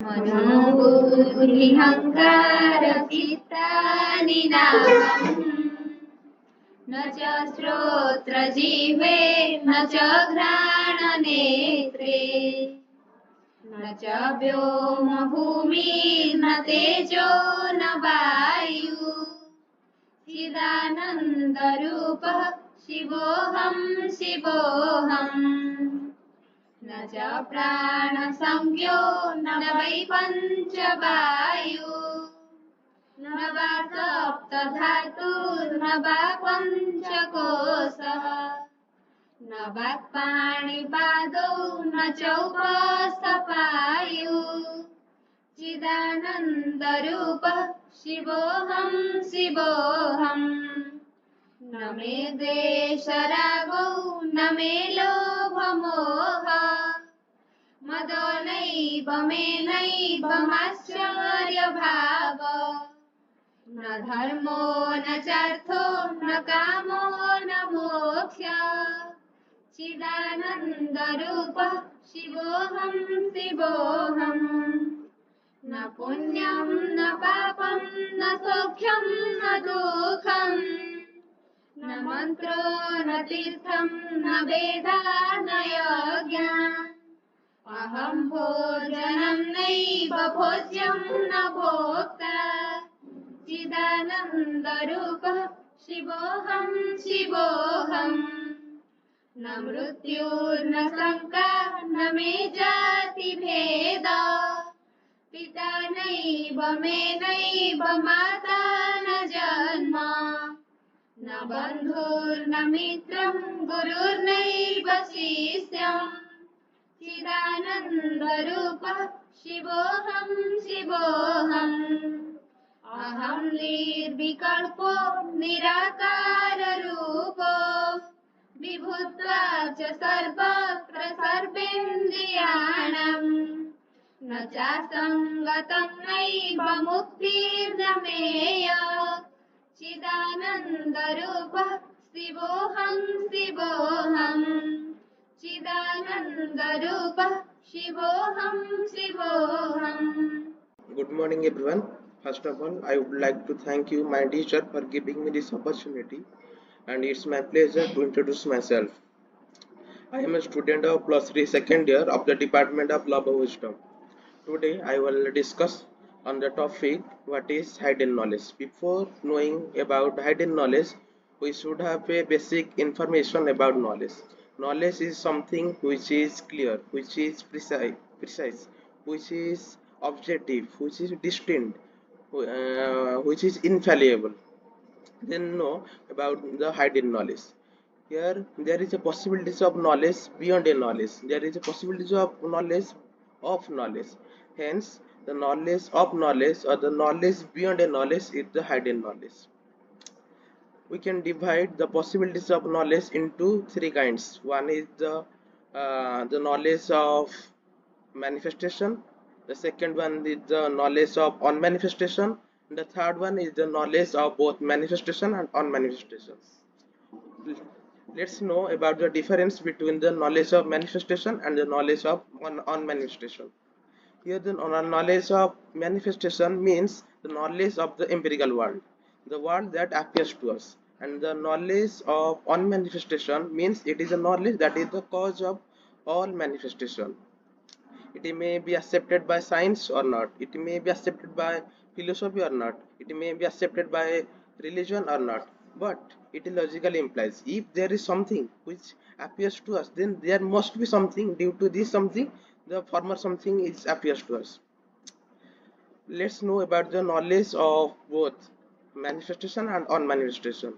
मनोबुद्धिहंकार चित्तानि नाहम् न च श्रोत्रजिह्वे न च घ्राणनेत्रे न च व्योमभूमि न तेजो न वायु चिदानन्दरूपः शिवोऽहं शिवोऽहम् न च प्राणसंज्ञो न वै पञ्चवायु न वा सप्तधातुर्न वा पञ्चकोशः न वाक्पाणिपादौ न चौपस्थपायु चिदानन्दरूपः शिवोऽहं शिवोऽहम् न मे द्वेषरागौ न मे लोभमोहः मदो नैव मे नैवमाश्चर्यभावः न धर्मो न चार्थो न कामो न मोक्षः चिदानन्दरूपः शिवोऽहं शिवोऽहम् न पुण्यं न पापं न सौख्यं न दुःखं न मन्त्रो न तीर्थं न वेदा न यज्ञः अहं भोजनं नैव भोज्यं न भोक्ता चिदानन्दरूपः शिवोऽहं शिवोऽहम् न मृत्युर्न शङ्का न मे जातिभेदः पिता नैव मे नैव माता न जन्म न बन्धुर्न मित्रं गुरुर्नैव शिष्यम् चिदानन्दरूपः शिवोऽहं शिवोऽहम् अहं निर्विकल्पो निराकाररूपो विभूत्वा च सर्वत्र सर्वेन्द्रियाणाम् न चासङ्गतं नैव मुक्तिर्न मेय चिदानन्दरूपः शिवोऽहं शिवोऽहम् चिदानन्दरूपः शिवोऽहं शिवोऽहम्. Good morning everyone. First of all, I would like to thank you, my teacher, for giving me this opportunity, and it's my pleasure to introduce myself. I am a student of plus 3 second year of the Department of Love and Wisdom. Today I will discuss on the topic what is hidden knowledge. Before knowing about hidden knowledge, we should have a basic information about knowledge. Knowledge is something which is clear, which is precise, which is objective, which is distinct, which is infallible. Then know about the hidden knowledge. Here there is a possibility of knowledge beyond a knowledge. There is a possibility of knowledge. Hence, the knowledge of knowledge or the knowledge beyond a knowledge is the hidden knowledge. We can divide the possibilities of knowledge into three kinds. One is the knowledge of manifestation. The second one is the knowledge of unmanifestation. And the third one is the knowledge of both manifestation and unmanifestation. Let's know about the difference between the knowledge of manifestation and the knowledge of unmanifestation. Here the knowledge of manifestation means the knowledge of the empirical world, the world that appears to us, and the knowledge of unmanifestation means it is a knowledge that is the cause of all manifestation. It may be accepted by science or not, it may be accepted by philosophy or not, it may be accepted by religion or not, but it logically implies if there is something which appears to us, then there must be something. Due to this something, the former something is appears to us. Let's know about the knowledge of both manifestation and unmanifestation.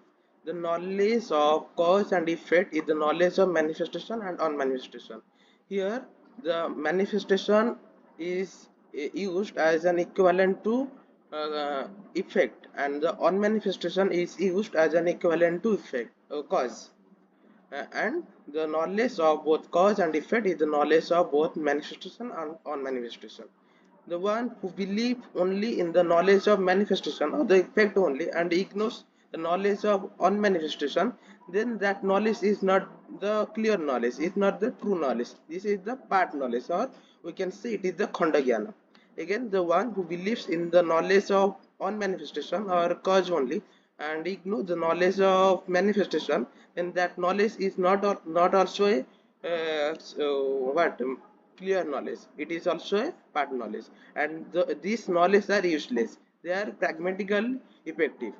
The knowledge of cause and effect is the knowledge of manifestation and unmanifestation. Here the manifestation is used as an equivalent to effect, and the unmanifestation is used as an equivalent to effect cause. And the knowledge of both cause and effect is the knowledge of both manifestation and unmanifestation. The one who believes only in the knowledge of manifestation or the effect only and ignores the knowledge of unmanifestation, then that knowledge is not the clear knowledge, is not the true knowledge. This is the part knowledge, or we can say it is the khanda jnana. Again, the one who believes in the knowledge of on manifestation or cause only and ignore the knowledge of manifestation, and that knowledge is not also a what clear knowledge. It is also a part knowledge, and these knowledge are useless. They are pragmatical effective.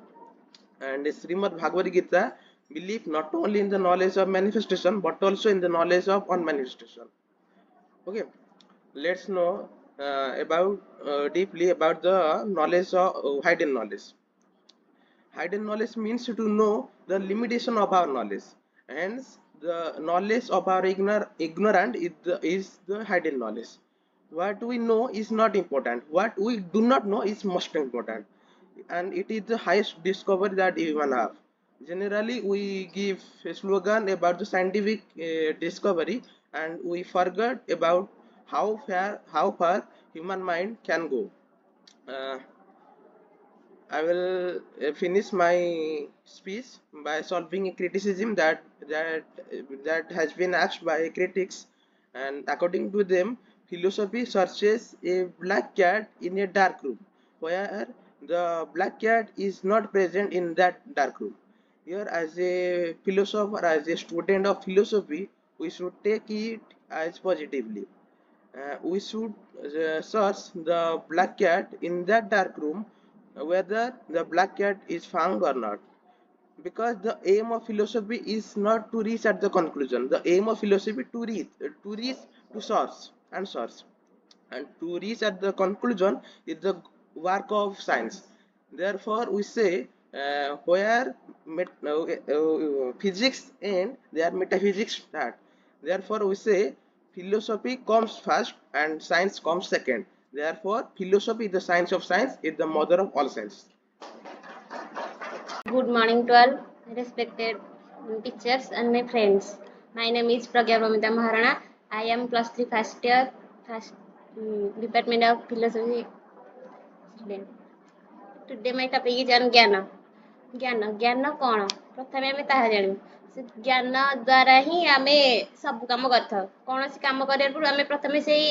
And Srimad Bhagavad Gita believe not only in the knowledge of manifestation but also in the knowledge of unmanifestation. Okay, let's know about deeply about the knowledge of hidden knowledge. Hidden knowledge means to know the limitation of our knowledge. Hence, the knowledge of our ignorant is the hidden knowledge. What we know is not important. What we do not know is most important, and it is the highest discovery that human have. Generally, we give a slogan about the scientific discovery, and we forget about how far human mind can go. Uh, I will finish my speech by solving a criticism that has been asked by critics, and according to them, philosophy searches a black cat in a dark room, where the black cat is not present in that dark room. Here, as a philosopher, as a student of philosophy, we should take it as positively. We should search the black cat in that dark room, whether the black cat is found or not, because the aim of philosophy is not to reach at the conclusion. The aim of philosophy to reach to source and source, and to reach at the conclusion is the work of science. Therefore we say where physics end, there metaphysics start. Therefore we say philosophy comes first and science comes second. Therefore philosophy is the science of science, is the mother of all science. Good morning to all respected teachers and my friends. My name is Pragya Promita Maharana. I am plus 3 first year, first department of philosophy student. Today my topic is on Jnana. ଜ୍ଞାନ କ'ଣ? ପ୍ରଥମେ ଆମେ ତାହା ଜାଣିବୁ। ସେ ଜ୍ଞାନ ଦ୍ୱାରା ହିଁ ଆମେ ସବୁ କାମ କରିଥାଉ। କୌଣସି କାମ କରିବା ପୂର୍ବରୁ ଆମେ ପ୍ରଥମେ ସେଇ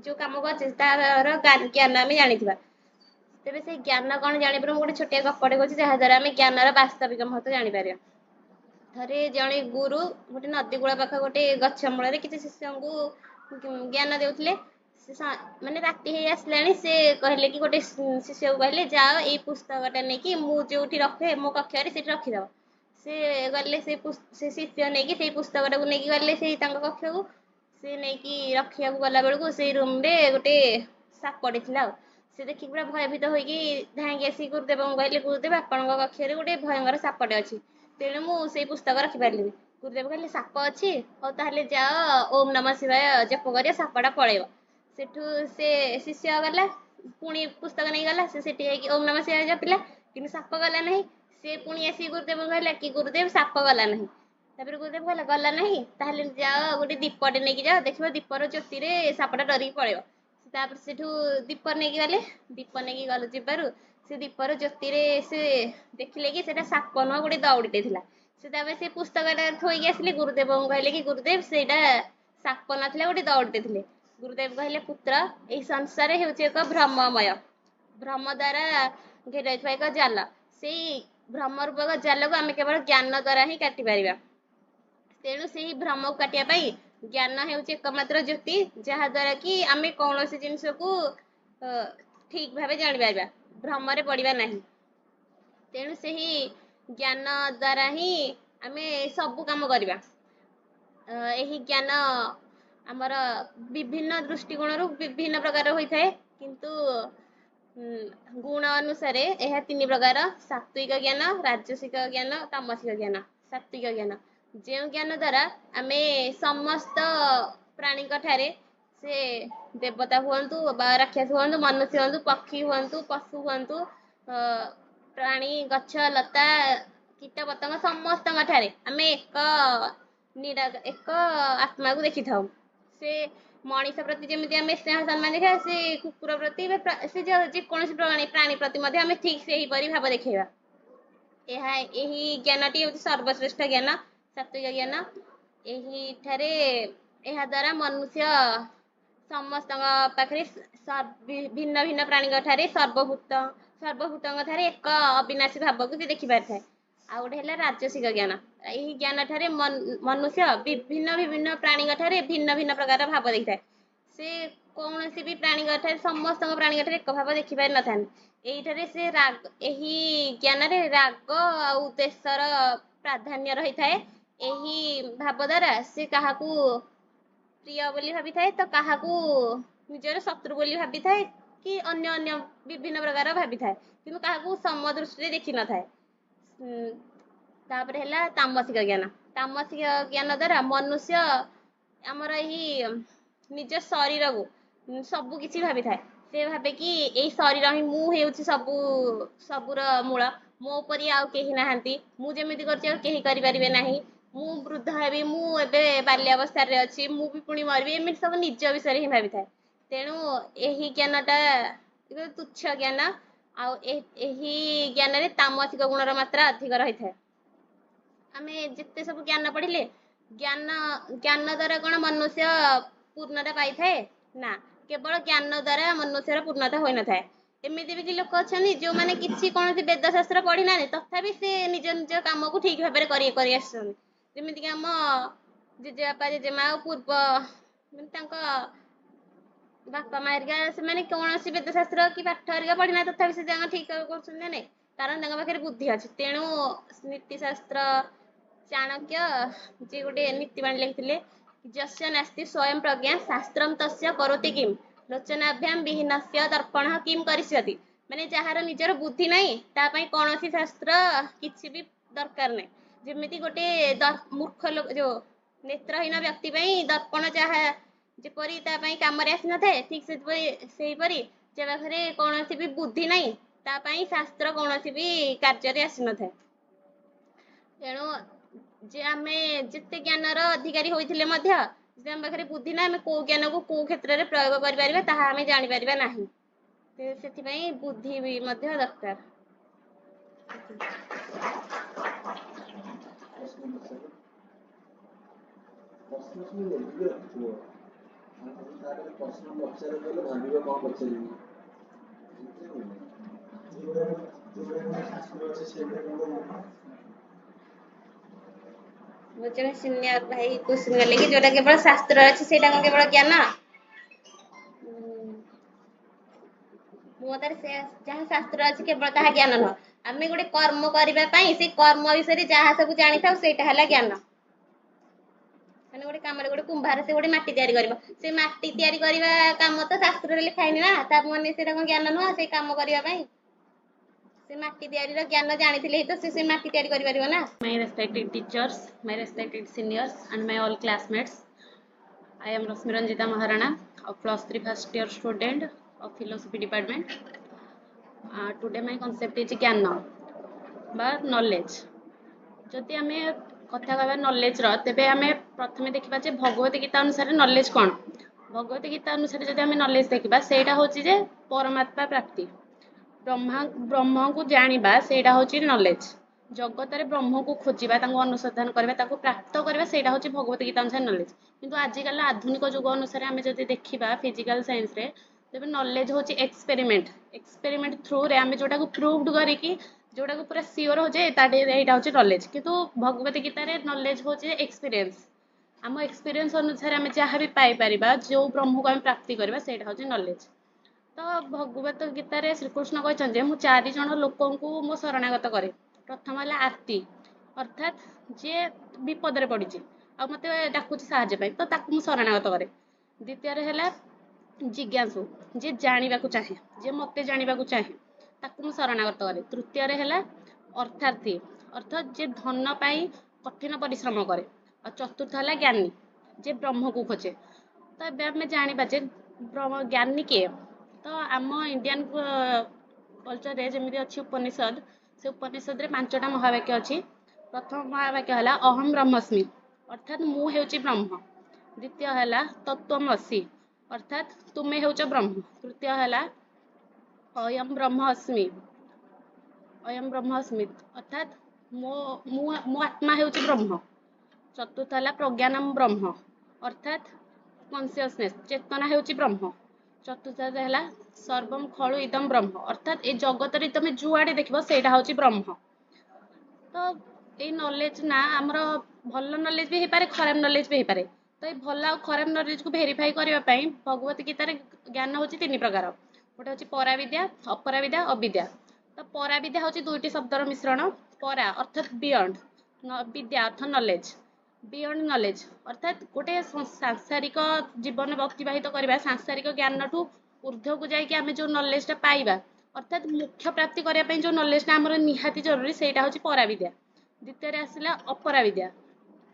ଯେଉଁ କାମ କରୁଛେ ତାର ଜ୍ଞାନ ଆମେ ଜାଣିଥିବା। ତେବେ ସେଇ ଜ୍ଞାନ କ'ଣ ଜାଣିପାରିବୁ? ମୁଁ ଗୋଟେ ଛୋଟିଆ ଗପଟେ କହୁଛି ଯାହାଦ୍ୱାରା ଆମେ ଜ୍ଞାନର ବାସ୍ତବିକ ମହତ୍ତ୍ୱ ଜାଣିପାରିବା। ଥରେ ଜଣେ ଗୁରୁ ଗୋଟେ ନଦୀ କୂଳ ପାଖ ଗୋଟେ ଗଛ ମୂଳରେ କିଛି ଶିଷ୍ୟଙ୍କୁ ଜ୍ଞାନ ଦେଉଥିଲେ। ମାନେ ରାତି ହେଇ ଆସିଲାଣି, ସେ କହିଲେ କି ଗୋଟେ ଶିଷ୍ୟକୁ କହିଲେ ଯାଅ ଏଇ ପୁସ୍ତକଟା ନେଇକି ମୁଁ ଯୋଉଠି ରଖେ ମୋ କକ୍ଷରେ ସେଠି ରଖିଦବ। ସେ ଗଲେ ସେ ଶିଷ୍ୟ ନେଇକି ସେଇ ପୁସ୍ତକଟାକୁ ନେଇକି ଗଲେ ସେଇ ତାଙ୍କ କକ୍ଷକୁ। ସେ ନେଇକି ରଖିବାକୁ ଗଲା ବେଳକୁ ସେଇ ରୁମରେ ଗୋଟେ ସାପଟେ ଥିଲା। ଆଉ ସେ ଦେଖିକି ପୁରା ଭୟଭୀତ ହୋଇକି ଧାଇଁକି ଆସିକି ଗୁରୁଦେବଙ୍କୁ କହିଲେ, ଗୁରୁଦେବ ଆପଣଙ୍କ କକ୍ଷରେ ଗୋଟେ ଭୟଙ୍କର ସାପଟେ ଅଛି, ତେଣୁ ମୁଁ ସେଇ ପୁସ୍ତକ ରଖିପାରିଲିନି। ଗୁରୁଦେବ କହିଲେ ସାପ ଅଛି, ହଉ ତାହେଲେ ଯାଅ ଓମ୍ ନମଃ ଶିବାୟ ଜପ କରିବା, ସାପଟା ପଳେଇବ। ସେଠୁ ସେ ଶିଷ୍ୟ ଗଲା, ପୁଣି ପୁସ୍ତକ ନେଇଗଲା, ସେ ସେଠି ଯାଇକି ଓମ୍ ନମଃ ଶିବାୟ ଜପିଲା, କିନ୍ତୁ ସାପ ଗଲା ନାହିଁ। ସେ ପୁଣି ଆସିକି ଗୁରୁଦେବଙ୍କୁ କହିଲା କି ଗୁରୁଦେବ ସାପ ଗଲା ନାହିଁ। ତାପରେ ଗୁରୁଦେବ କହିଲା ଗଲା ନାହିଁ, ତାହେଲେ ଯାଅ ଗୋଟେ ଦୀପଟେ ନେଇକି ଯାଅ, ଦେଖିବ ଦୀପର ଜ୍ୟୋତିରେ ସାପଟା ଡରିକି ପଳେଇବ। ତାପରେ ସେଠୁ ଦୀପ ନେଇକି ଗଲେ, ଦୀପ ନେଇକି ଗଲେ ଯିବାରୁ ସେ ଦୀପର ଜ୍ୟୋତିରେ ସେ ଦେଖିଲେ କି ସେଟା ସାପ ନୁହଁ, ଗୋଟେ ଦଉଡ଼ିଟେ ଥିଲା। ସେ ତାପରେ ସେ ପୁସ୍ତକଟା ଥୋଇକି ଆସିଲେ, ଗୁରୁଦେବଙ୍କୁ କହିଲେ କି ଗୁରୁଦେବ ସେଇଟା ସାପ ନଥିଲା, ଗୋଟେ ଦଉଡ଼ିଟେ ଥିଲେ। ଗୁରୁଦେବ କହିଲେ ପୁତ୍ର, ଏଇ ସଂସାର ହେଉଛି ଏକ ଭ୍ରମମୟ, ଭ୍ରମ ଦ୍ୱାରା ଘେରାଇଥିବା ଏକ ଜାଲ। ସେଇ ଭ୍ରମ ରୂପକ ଜାଲକୁ ଆମେ କେବଳ ଜ୍ଞାନ ଦ୍ୱାରା ହିଁ କାଟିପାରିବା। ତେଣୁ ସେହି ଭ୍ରମକୁ କାଟିବା ପାଇଁ ଜ୍ଞାନ ହେଉଛି ଏକମାତ୍ର ଜ୍ୟୋତି, ଯାହାଦ୍ୱାରା କି ଆମେ କୌଣସି ଜିନିଷକୁ ଠିକ୍ ଭାବେ ଜାଣିପାରିବା, ଭ୍ରମରେ ପଡ଼ିବା ନାହିଁ। ତେଣୁ ସେହି ଜ୍ଞାନ ଦ୍ୱାରା ହିଁ ଆମେ ସବୁ କାମ କରିବା। ଏହି ଜ୍ଞାନ ଆମର ବିଭିନ୍ନ ଦୃଷ୍ଟିକୋଣରୁ ବିଭିନ୍ନ ପ୍ରକାର ହୋଇଥାଏ, କିନ୍ତୁ ଗୁଣ ଅନୁସାରେ ଏହା 3 ପ୍ରକାର: ସାତ୍ତ୍ୱିକ ଜ୍ଞାନ, ରାଜସିକ ଜ୍ଞାନ, ତାମସିକ ଜ୍ଞାନ। ସାତ୍ତ୍ୱିକ ଜ୍ଞାନ ଯେଉଁ ଜ୍ଞାନ ଦ୍ୱାରା ଆମେ ସମସ୍ତ ପ୍ରାଣୀଙ୍କ ଠାରେ, ସେ ଦେବତା ହୁଅନ୍ତୁ ବା ରାକ୍ଷସ ହୁଅନ୍ତୁ, ମନୁଷ୍ୟ ହୁଅନ୍ତୁ, ପକ୍ଷୀ ହୁଅନ୍ତୁ, ପଶୁ ହୁଅନ୍ତୁ, ପ୍ରାଣୀ, ଗଛ ଲତା, କୀଟ ପତଙ୍ଗ, ସମସ୍ତଙ୍କ ଠାରେ ଆମେ ଏକ ଆତ୍ମାକୁ ଦେଖିଥାଉ। ସେ ମଣିଷ ପ୍ରତି ଯେମିତି ଆମେ ସ୍ନେହ ସମ୍ମାନ ଦେଖାଇବା, ସେ କୁକୁର ପ୍ରତି ସେ ଯେକୌଣସି ପ୍ରାଣୀ ପ୍ରତି ମଧ୍ୟ ଆମେ ଠିକ୍ ସେହିପରି ଭାବ ଦେଖାଇବା। ଏହି ଜ୍ଞାନଟି ହେଉଛି ସର୍ବଶ୍ରେଷ୍ଠ ଜ୍ଞାନ, ସାତ୍ତ୍ୱିକ ଜ୍ଞାନ। ଏହା ଦ୍ୱାରା ମନୁଷ୍ୟ समस्त पाखे भिन्न भिन्न प्राणी ठारे सर्वभूत ठारे एक अविनाशी भाव को देखि पारि थाए। आ गोटे है राजसिक ज्ञान। यही ज्ञान ठारे मनुष्य विभिन्न विभिन्न प्राणी ठारे भिन्न भिन्न प्रकार भाव देखि थाए। से कौन सी भी प्राणी ठारे समस्त प्राणी ठारे एक भाव देखि पारि न थाए। एठारे से राग यही ज्ञान रे राग आ देशर प्राधान्य रही थाए। यही भाव द्वारा से काहाकू प्रिय बोली भाभी थाए तो काहाकू निजर शत्रु बोली भाभी थाए कि अन्य अन्य विभिन्न प्रकार भाभी थाए किंतु काहाकू सम दृष्टि देखि न थाए। तापर हैला तामसिक ज्ञान। तामसिक ज्ञान द्वारा मनुष्य आमर यही निज शरीर को सबु किछि भाभी थाए। से भावे कि एई शरीर ही मु हेउछि सबुर मूल मो परि आउ केही नाहंती मु जेमिति करछि आउ केही करि परिबे नाही मु वृद्ध हेबी मु एबे बाल्यावस्था रे अछि मु भी पुणी मरबी एमिति सब निज विषय ही भावी थाए। तेणु यही ज्ञानटा तुच्छ ज्ञान आ यही ज्ञान रे तामसिक गुणर मात्रा अधिक रही थाए। आमे जिते सब ज्ञान पढ़िले ज्ञान ज्ञान द्वारा कौन मनुष्य पूर्णता पाई थाए ना केवल ज्ञान द्वारा मनुष्यर पूर्णता होई न थाए। एमिति भी लोक अछनी जो माने किछि कोनोसी वेद शास्त्र पढ़ी नानी तथापि से निज निज काम को ठीक भाबरे करि आछन। जेमिति कि हम जेजेबापा जेजेमा पूर्व माने तांका बापा माँ हेरिका से माने कोनोसी वेद शास्त्र कि पाठ हेरिका पढ़ी ना तथापि से तांका ठीक करछन ना कारण तांका पाखरे बुद्धि अछि। तेणु नीति शास्त्र चाणक्य जे गोटे नीति बाणी लिखिथिले यस्य नास्ति स्वयं प्रज्ञा शास्त्रम तस्य करोति किम लोचनाभ्याम विहीनस्य दर्पण किम करिष्यति। माने जहार निजर बुद्धि नहीं ता पई कोनोसी शास्त्र किछि भी दरकार नहीं। जेमिति गोटे मूर्ख लोक जो नेत्रहीन व्यक्ति पई दर्पण चाहा जेपरि ता पई काम रे आसी न थाए ठीक सेही परि जे पाखरे कोनोसी भी बुद्धि नहीं ता पई शास्त्र कोनोसी भी कार्य रे आसी न थाए। तेणु जे आमे जिते ज्ञानर अधिकारी होइथिले मध्य जे हम पाखरे बुद्धि ना आमे को ज्ञान को को क्षेत्र रे प्रयोग करि परिबा ताहा आमे जानि परिबा नाही। सेथि पई बुद्धि भी मध्य दरकार। मुझे सीनियर भाई क्वेश्चन गले कि जोटा केवल शास्त्र अछि सेटा को केवल ज्ञान मोतार से जहाँ शास्त्र अछि केवल ताहा ज्ञान न आमे गोटे कर्म करिबा पई से कर्म विषय जहाँ सब जानि थाउ सेटा हला ज्ञान। माने गोटे काम रे गोटे कुंभार से गोटे माटी तैयारी करबा से माटी तैयारी करबा काम तो शास्त्र रे लिखा हैनी ना ता माने सेटा को ज्ञान न से काम करबा पई से माटी तैयारी रो ज्ञान जानिथिले तो से माटी तैयारी करि परिबो ना। My respected teachers, my respected seniors and my all classmates, I am Rosmiranjita Maharana, a +3 first year student of philosophy department. Today my concept is Jnana বা knowledge। जदि आमे कथा कहबा नॉलेज रो तेबे आमे प्रथमे देखिबा जे भगवत गीता अनुसार नॉलेज कोन। भगवत गीता अनुसार जदि आमे नॉलेज देखिबा सेटा होची जे परमात्मा प्राप्ति ब्रह्म को जानिबा सेटा होची नॉलेज। जगत रे ब्रह्म को खोजिबा तांको अनुसंधान करबा ताको प्राप्त करबा सेटा होची भगवत गीता अनुसार नॉलेज। किंतु आजिकल आधुनिक युग अनुसार आमे जदि देखिबा फिजिकल साइंस रे तेबे नॉलेज होची एक्सपेरिमेंट थ्रू रे आमे जोटा को प्रूव्ड करी कि जोटा को पूरा सियोर हो जे ताडे एटा होची नॉलेज। किंतु भगवत गीता रे नॉलेज होची एक्सपीरियंस। आम एक्सपीरियंस अनुसार आमे जहा भी पाई परिबा जो ब्रह्म को आमे प्राप्ति करबा सेटा होची नॉलेज। तो भगवत गीता रे श्री कृष्ण कहछन जे मु 4 जण लोकन को मो शरणागत करे। प्रथम हला आर्ति अर्थात जे विपद रे पडिची आ मते डाकुची साहाय्य पाई तो ताकू मु शरणागत करे। द्वितीय रे हला जिज्ञासु जे जानिबा को चाहे जे मते जानिबा को चाहे ताकू मु शरणागत करे। तृतीय रे हला अर्थार्थी अर्थात जे धन पाई कठिन परिश्रम करे। और चतुर्थ हला ज्ञानी जे ब्रह्म को खोजे। तो एबे हमें जानिबा जे ब्रह्म ज्ञानी के तो आम इंडियन कल्चर रे जेमिति अछि उपनिषद से उपनिषद रे 5टा महावाक्य अछि। प्रथम महावाक्य हला अहम ब्रह्मस्मि अर्थात मु हेउची ब्रह्म। द्वितीय हला तत्त्वमसि अर्थात तुमे हेउच ब्रह्म। तृतीय हला अयम ब्रह्मास्मि अर्थात मो आत्मा हेउची ब्रह्म। चतुर्थ हला प्रज्ञानम ब्रह्म अर्थात कॉन्शियसनेस चेतना हेउची ब्रह्म। चतुर्थ है सर्वम खलु इदम ब्रह्म अर्थात ए जगत रे तुम जुआडे देखिबो सेटा होची ब्रह्म। तो ये नॉलेज ना आमर भल नॉलेज भी हो पारे खराब नॉलेज भी हो पारे। तो ये भल आ खराब नॉलेज को वेरीफाई करबा पई भगवत गीता रे ज्ञान होची तीन प्रकार। गोटे होची पराविद्या अपराविद्या अविद्या। तो पराविद्या होची दुईटी शब्दर मिश्रण। परा अर्थात बियॉन्ड, विद्या अर्थ नॉलेज, बियॉन्ड नॉलेज अर्थात गोटे सांसारिक जीवन अतिबाहित करबा सांसारिक ज्ञान ठू ऊर्ध्व को जाई कि आमे जो नॉलेज टा पाइबा अर्थात मुख्य प्राप्ति करबा पई जो नॉलेज टा हमर निहाती जरूरी सेटा होची पराविद्या। द्वितीय रे आसिला अपराविद्या।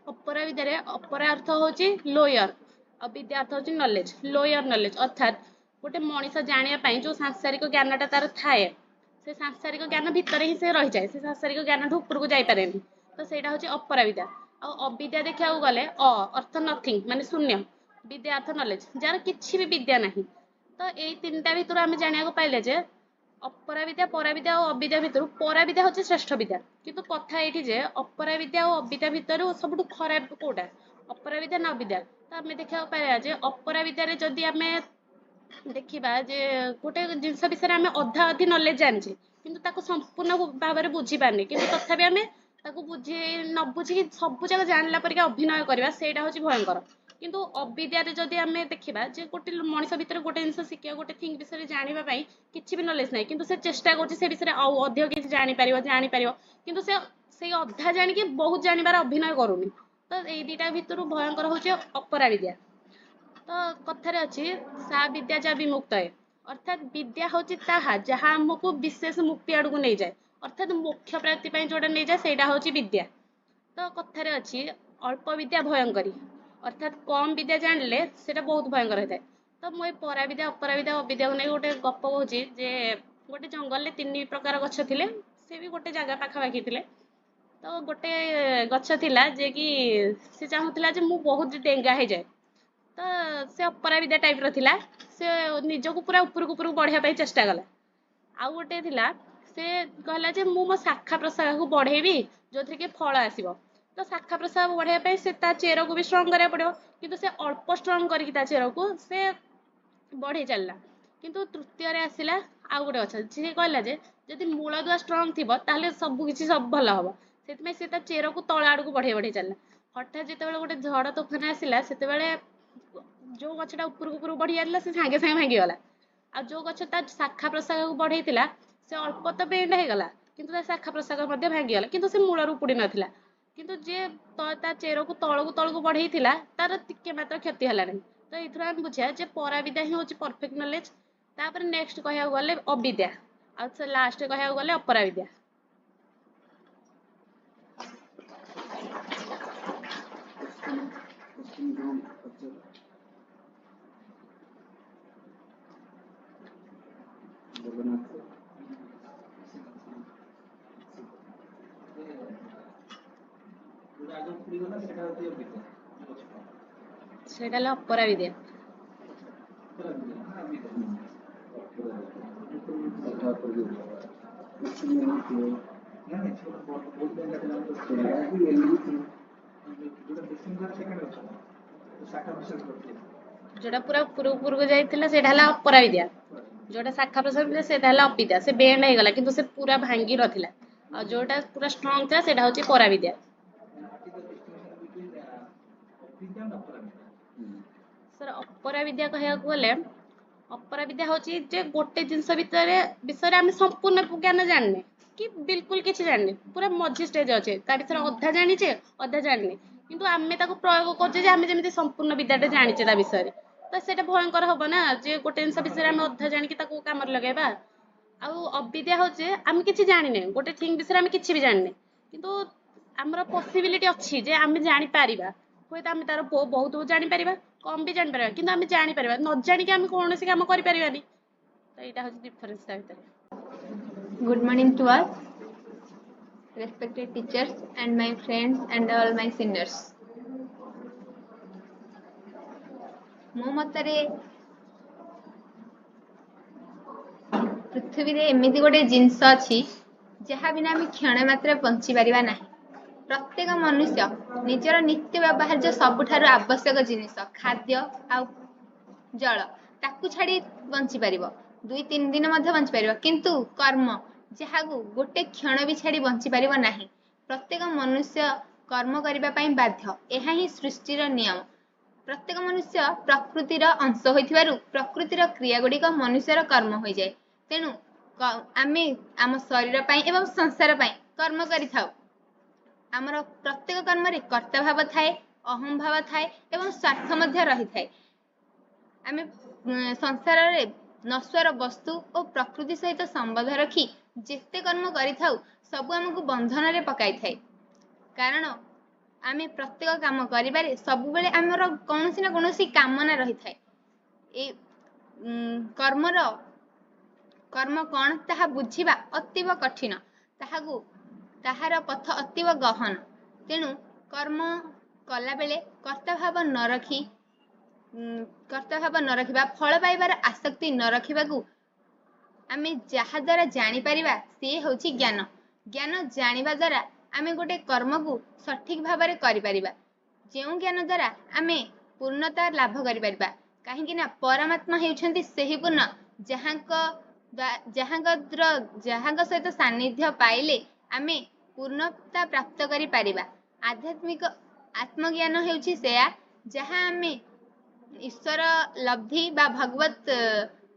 अपराविद्या रे अपरा अर्थ होची लोयर, अविद्या अर्थ होची नॉलेज, लोयर नॉलेज अर्थात गोटे मनीष जानिया पई जो सांसारिक ज्ञानटा तार थाए से सांसारिक ज्ञान भितर ही से रही जाए, से सांसारिक ज्ञान ठू ऊपर को जाई पारेनी। तो सेटा होची अपराविद्या। आ अविद्या देखिया गले अर्थ नथिंग माने शून्य, विद्या अर्थ नॉलेज जार किछि भी विद्या नहीं। तो एई तीनटा भितर आमे जानिया को पाइले जे अपराविद्या पराविद्या और अविद्या भितर पराविद्या होची श्रेष्ठ विद्या। किंतु कथा एठी जे अपराविद्या और अविद्या भितर सबटु खराब कोटा अपराविद्या ना अविद्या। तो आमे देखिया को पाइला जे अपराविद्या रे जदी आमे देखिबा जे गोटे जिनस विषय आमे अधा अधि नॉलेज जानछे किंतु ताको संपूर्ण भाव में बुझी पारनी किंतु तथापि आमे ताको बुझी न बुझी सब जगह जानला परिका अभिनय करबा सेटा होची भयंकर। किंतु अविद्या रे जदी आमे देखिबा जे गोटे मनिष भितर गोटे जिनस शिखिया गोटे थिंग विषय जानिबा पई किछि भी नॉलेज नाही किंतु से चेष्टा करछि से विषय आ अधिक किछि जानि परिबो किंतु से अधा जानि कि बहुत जानिबार अभिनय करूनी। तो एई दीटा भितर भयंकर होची अपराविद्या। तो कथारे अच्छी सा विद्या जा विमुक्त है अर्थात विद्या होची ताहा जहाँ हमको विशेष मुक्ति आड़ को नहीं जाए अर्थात मोक्ष प्राप्ति ପାଇଁ जोड़ा नहीं जाए सेटा होची विद्या। तो कथारे अच्छी अल्प विद्या भयंकरी अर्थात कम विद्या जानले सेटा बहुत भयंकर होता है। तो मुझे पराविद्या अपराविद्या अविद्या को नहीं गोटे गप कहूची जे गोटे जंगल में तीन प्रकार गछ थिले से भी गोटे जगह पाखापाखि थिले। तो गोटे गछ थिला जे कि से चाहूला जे मु बहुत डेंगा हो जाए। तो से अपराविद्या टाइप रा से निजको पूरा ऊपर बढ़िया चेष्टा कला। आउ गोटे थिला से कहला जे मु मो शाखा प्रशाखा को बढ़ेबी जो थे कि फल आसीबो। तो शाखा प्रशाखा बढ़िया से ता चेर को भी स्ट्रॉन्ग करा पड़ो किंतु से अल्प स्ट्रॉन्ग करके ता चेर को से बढ़े चलला। किंतु तृतीय रे आसिला आउ गोटे अच्छा जे कहला जे जदि मूल दुआ स्ट्रॉन्ग थिबो ताले सब किछि सब भल हबो सेतमे से ता चेर को तळ आड़ को बढ़े चलला। हठात जेतेबेले गोटे झड़ तूफान आसिला सेतेबेले जो गछटा ऊपर बढ़ी जाता से सागे सागे भांगी गला। आ जो गछ ता शाखा प्रशाखा को बढ़ई से अल्प तो बेंड हो गला किंतु शाखा प्रशाखा भांगी गला किंतु से मूल उपुड़ी नथिला। किंतु जे ता चेर को तल को बढ़ई तार टिके मात्र क्षति हला नहीं। तो इथर हम बुझिया जे पराविद्या ही होची परफेक्ट नॉलेज। तापर नेक्स्ट कहया गले अविद्या आ लास्ट कहया गले अपराविद्या। सेटा ला अपराविद्या। जोड़ा पूरा ऊपर को जाइथिला सेटा हला अपराविद्या। जोटा शाखा प्रशाखा सेटा हला अविद्या से बेंड हो गला किंतु से पूरा भांगी रथिला। आ जोटा पूरा स्ट्रांग था सेटा होची पराविद्या। सर अपराविद्या कहया गले अपराविद्या होची जे गोटे जिंस विषय आम संपूर्ण ज्ञान जानने कि बिल्कुल किसी जानने पूरा मझी स्टेज अच्छे ता विषय अधा जानिचे अधा जानने किंतु आमे ताको प्रयोग करछे जे आमे जेमिति संपूर्ण विद्याटा जानिचे ता विषय तो सेटा भयंकर हबो ना जे गोटे जिंस विषय आमे अधा जानिकि ताको कामर लगाइबा। आउ अविद्या होचे आमे किछि जानिने गोटे थिंग विषय आमे किछि भी जानने किंतु हमर पॉसिबिलिटी अछि जे आमे जानि पारिबा होय त आमे तार बहुत जानि पारिबा कम भी जानि पारिबा किंतु आमे जानि पारिबा न जानि कि आमे कोनोसी काम करि पारिबानी। तो एटा होची डिफरेंस ता भितर। Good morning to all, respected teachers and my friends and all my seniors. मो मतरे पृथ्वी रे एमिति गोटे जिंस अछि जहा बिना आमे क्षण मात्र बंची परिबा नाही। प्रत्येक मनुष्य निजर नित्य व्यवहार जो सबुठारु आवश्यक जिनिस खाद्य आ जल ताकू छाड़ी बंची पारिबो 2-3 दिन मध्य बंची पारिबो किंतु कर्म जहागु गोटे क्षण भी छाड़ी बंची पारिबो नाही। प्रत्येक मनुष्य कर्म करबा पई बाध्य एहा ही सृष्टिर नियम। प्रत्येक मनुष्य प्रकृतिर अंश होइथिबारु प्रकृतिर क्रिया गुडी का मनुष्यर कर्म होई जाय। तेनु आमे आम शरीर पई एवं संसार पई कर्म करि थाउ। आमर प्रत्येक कर्म रे कर्ता भाव थाए अहम भाव थाए एवं स्वार्थ मध्य रही थाए। आमे संसार रे नश्वर वस्तु और प्रकृति सहित संबंध रखी जेते कर्म करि थाउ सब हमकु बंधन रे पकाई थाए। कारण आमे प्रत्येक काम करिबारे सब बेले हमर कोनोसी ना कोनोसी कामना रही थाए। ए कर्म कौन ताहा बुझिबा अतीव कठिन ताहार पथ अतीव गहन। तेणु कर्म कला बेले कर्ता भाव न रखिबा फल पाइबार आसक्ति न रखिबाकू आमे जहा द्वारा जानी परिबा से होची ज्ञान। ज्ञान जानिबा द्वारा आमे गोटे कर्म को सठिक भाव में करि परिबा। जेउ ज्ञान द्वारा आमे पूर्णता लाभ करि परिबा। काहेकि ना परमात्मा हेउछन्ति सेही पूर्ण जहांग सहित सानिध्य पाइले आमे पूर्णता प्राप्त करि परिबा। आध्यात्मिक आत्मज्ञान हेउछि सेया जहा आमे ईश्वर लब्धि बा भगवत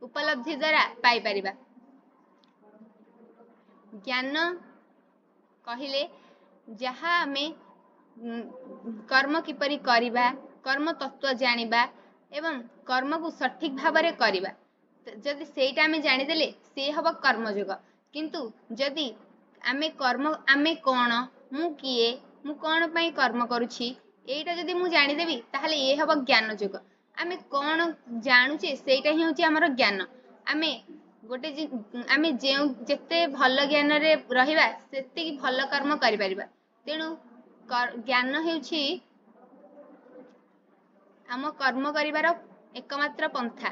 उपलब्धि द्वारा पाई परिबा। ज्ञान कहिले जहा आमे कर्म किपरि करिबा कर्म तत्व जानिबा एवं कर्म को सठिक भाव में करिबा। जदि सेटा आमे जानि देले से हबो कर्मयोग। किंतु जदि आमे कोन मु किए मु कोन पई कर्म करूछि एटा जदि मु जानि देबी ताहले ए हबो ज्ञान योग। आमे कोन जानुचे सेटा ही होची हमर ज्ञान। आमे जेते भल ज्ञान रे रहिबा सेते की भल कर्म करि परिबा। तेणु ज्ञान हेउछि आम कर्म करिवार एकमात्र पंथा।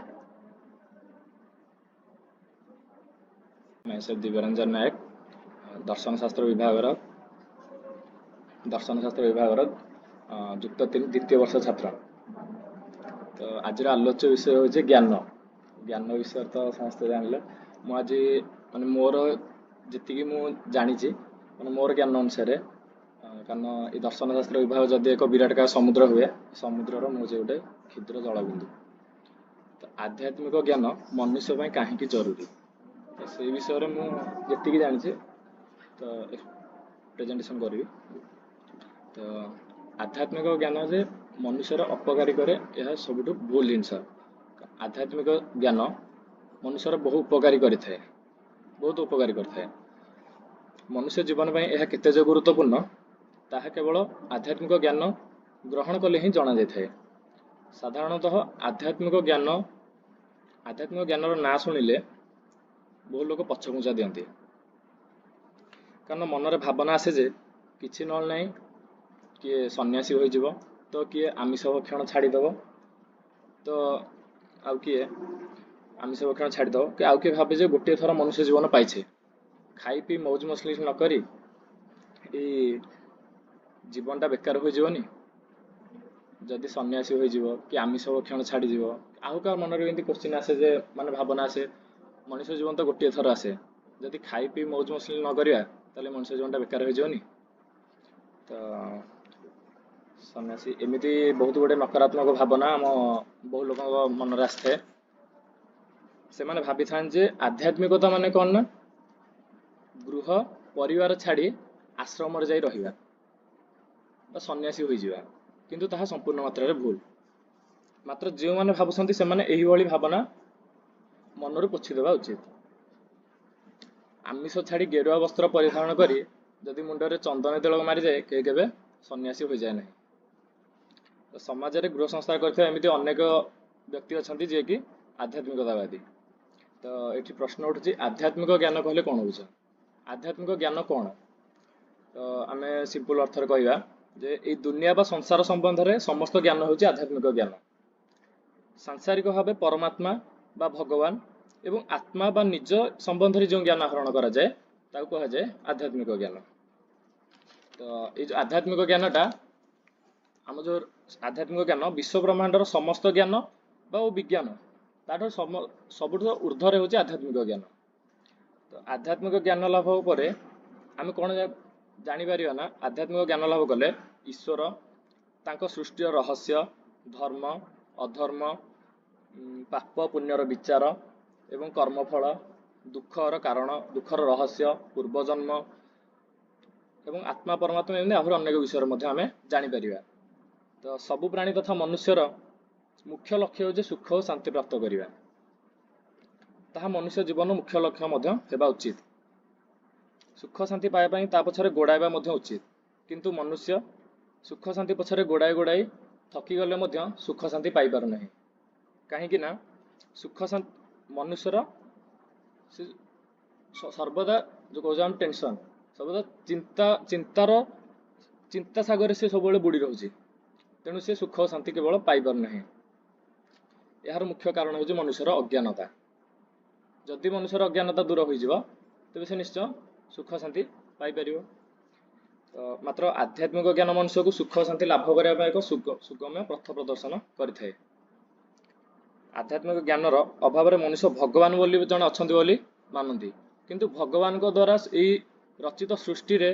मैं से दिव्यरंजन नायक दर्शन शास्त्र विभाग युक्त 3 द्वितीय वर्ष छात्र। तो आज आलोच्य विषय होचे ज्ञान। ज्ञान विषय तो समस्त जानले आज माने मोर जति मु जानिछि माने मोर ज्ञान अनुसार कारण ये दर्शन शास्त्र विभाग जदि एक विराट का समुद्र हुए समुद्र मु जे गोटे क्षुद्र जलबिंदु। तो आध्यात्मिक ज्ञान मनुष्य पई काहेकि जरूरी तो से विषय रे मु जति जानिछि तो प्रेजेंटेशन करी। तो आध्यात्मिक ज्ञान जे मनुष्यर अपकारी करे यह सबुठु भूल जिनस। आध्यात्मिक ज्ञान मनुष्यर बहु उपकारी करिथाए बहुत उपकारी करथाए। मनुष्य जीवन में यह केते जे गुरुत्वपूर्ण ताहा केवल आध्यात्मिक ज्ञान ग्रहण कले ही जना जाए। साधारणतः आध्यात्मिक ज्ञान ना शुणिले बहुत लोग पछघुंचा दियंती। कारण मनरे भावना आसे जे किछि नल नाही किए सन्यासी हो जिवो तो किए आमिष भक्षण छाड़ीदेव तो आउ किए आमिष भक्षण छाड़ीदेव कि आउ किए भावे जे गोटे थर मनुष्य जीवन पाइछे खाई पी मौज मसली न करी जीवनटा बेकार हो जीवनी जदि सन्यासी हो जीवो कि आमिष भक्षण छाड़ी जीवो। आउ का मन रे क्वेश्चन आसे जे माने भावना आसे मनुष्य जीवन तो गोटे थर आसे जदि खाई पी मौज मसली न करिया ताले मनुष्य जीवनटा बेकार हो जीवनी। तो सन्यासी एमिति बहुत गुडे नकारात्मक भावना आम बहु लोक मन रे आसथे। से माने भाबी थान जे आध्यात्मिकता माने कोन ना गृह परिवार छाड़ी आश्रम रे जाई रहिबा बा सन्यासी होई जिबा किंतु ताहा संपूर्ण मात्रा रे भूल। मात्र जे माने भाबुसंती से माने एही वाली भावना मन रे पोछि देबा उचित। आमिष छाड़ी गेरुआ वस्त्र परिधान करी जदि मुंडरे चंदन तिलक मारी जाए के केबे सन्यासी हो जाए नहीं। तो समाज रे गृह संस्कार करथिबा एमिति अनेक व्यक्ति अछंती जे कि आध्यात्मिकतावादी। तो एठी प्रश्न उठुची आध्यात्मिक ज्ञान कहले कोन बुझ आध्यात्मिक ज्ञान कोन। तो आमे सिंपल अर्थ रे कहबा जे ए दुनिया बा संसार संबंध रे समस्त ज्ञान होची आध्यात्मिक ज्ञान। सांसारिक भावे परमात्मा बा भगवान एवं आत्मा बा निज संबंध रे जो ज्ञान आहरण करा जाए ताको कहा जाए आध्यात्मिक ज्ञान। तो ये जो आध्यात्मिक ज्ञानटा आम जो आध्यात्मिक ज्ञान विश्व ब्रह्मांडर समस्त ज्ञान बा विज्ञान ताठू सबुठ ऊर्ध्वर होची आध्यात्मिक ज्ञान। तो आध्यात्मिक ज्ञान लाभ पर आम कौन जापर ना आध्यात्मिक ज्ञान लाभ कले ईश्वर तांको सृष्टि रहस्य धर्म अधर्म पाप पुण्यर विचार एवं कर्मफल दुखर कारण दुखर रहस्य पूर्वजन्म एवं आत्मा परमात्मा एमती आहरी अनेक विषय आम जापर। तो सबु प्राणी तथा मनुष्यर मुख्य लक्ष्य हूँ सुख और शांति प्राप्त करवा ताहा मनुष्य जीवन मुख्य लक्ष्य होगा उचित। सुख शांति पाइबा ता पछरे गोड़ाइबा उचित किंतु मनुष्य सुख शांति पछरे गोड़ाई गोड़ाई थकी गले सुख शांति पाई पार नहीं कहीं ना सुख शांति मनुष्यर सर्वदा जो कह टेंशन सर्वदा चिंतार चिंता सागर से सब बुड़ी रोचे तेणु से सुख शांति केवल पाई पार नहीं। यार मुख्य कारण हूँ मनुष्यर अज्ञानता। जदि मनुष्यर अज्ञानता दूर हो तेज से निश्चय सुख शांति पाइपर। तो मात्र आध्यात्मिक ज्ञान मनुष्य को सुख शांति लाभ करने एक सुगम्य पथ प्रदर्शन करें। आध्यात्मिक ज्ञानर अभाव में मनुष्य भगवान बोली जड़े अच्छा मानती किंतु भगवान द्वारा यही रचित सृष्टि रे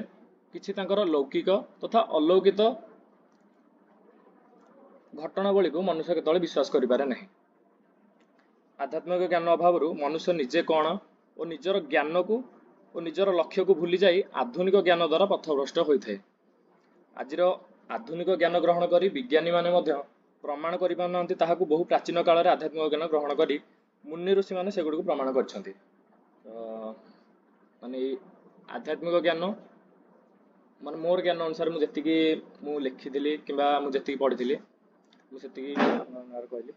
किछि तांकर लौकिक तथा अलौकिक घटनावली को मनुष्य केतले विश्वास करें नहीं। आध्यात्मिक ज्ञान अभाव मनुष्य निजे कौन और निजर ज्ञान को और निजर लक्ष्य को भूली जाई आधुनिक ज्ञान द्वारा पथभ्रष्ट होता है। आज आधुनिक ज्ञान ग्रहण कर विज्ञानी माने प्रमाण कर बहु प्राचीन काल में आध्यात्मिक ज्ञान ग्रहण कर मुनि ऋषि मैंने सेगुड़ को प्रमाण कर माने आध्यात्मिक ज्ञान मान मोर ज्ञान अनुसार मुझे लिखी कि मुझे पढ़ी मुझे कहली।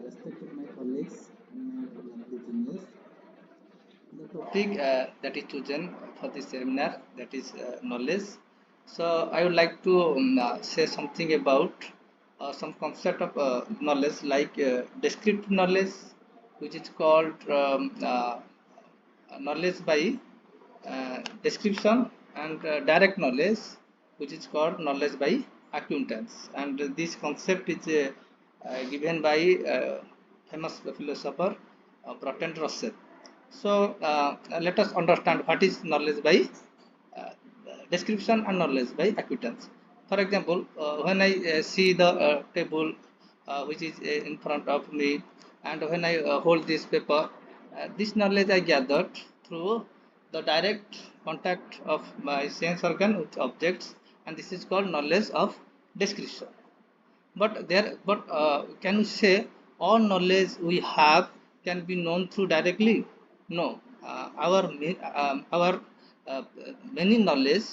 Respected my colleagues and my lovely juniors, the topic that is chosen for this seminar, that is knowledge. So I would like to say something about some concept of knowledge, like descriptive knowledge, which is called knowledge by description, and direct knowledge, which is called knowledge by acquaintance. And this concept is given by famous philosopher Bertrand Russell. So let us understand what is knowledge by description and knowledge by acquaintance. For example, when I see the table which is in front of me, and when I hold this paper, this knowledge I gathered through the direct contact of my sense organ with objects, and this is called knowledge of description. But can we say all knowledge we have can be known through directly? No. Our many knowledge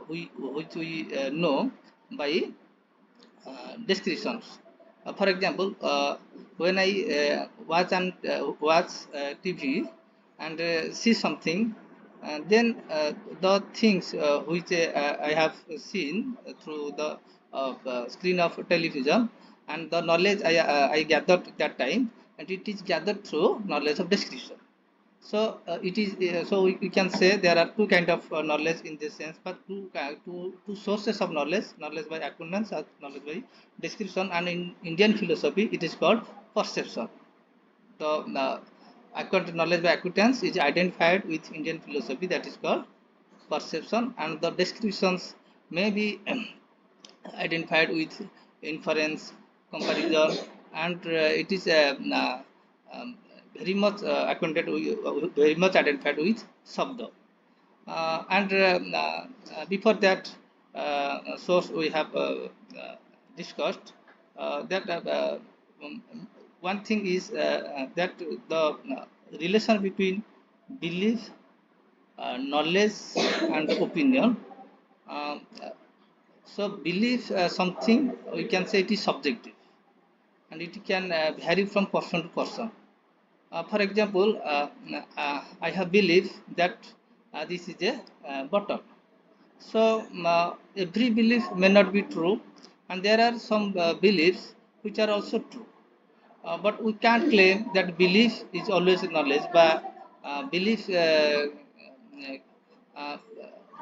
which we know by descriptions. For example, when I watch TV and see something, then the things which I have seen through the screen of television, and the knowledge I gathered at that time, and it is gathered through knowledge of description. So it is so we can say there are two kind of knowledge in this sense, but two sources of knowledge: knowledge by acquaintance or knowledge by description. And in Indian philosophy, it is called perception. The knowledge by acquaintance is identified with Indian philosophy, that is called perception, and the descriptions may be identified with inference, comparison, and it is very much acquainted with, very much identified with Shabda. Before that source we have discussed that one thing is that the relation between belief, knowledge, and opinion. Uh, so belief something, we can say it is subjective, and it can vary from person to person. For example, I have belief that this is a bottle. So every belief may not be true, and there are some beliefs which are also true. But we can't claim that belief is always knowledge, but belief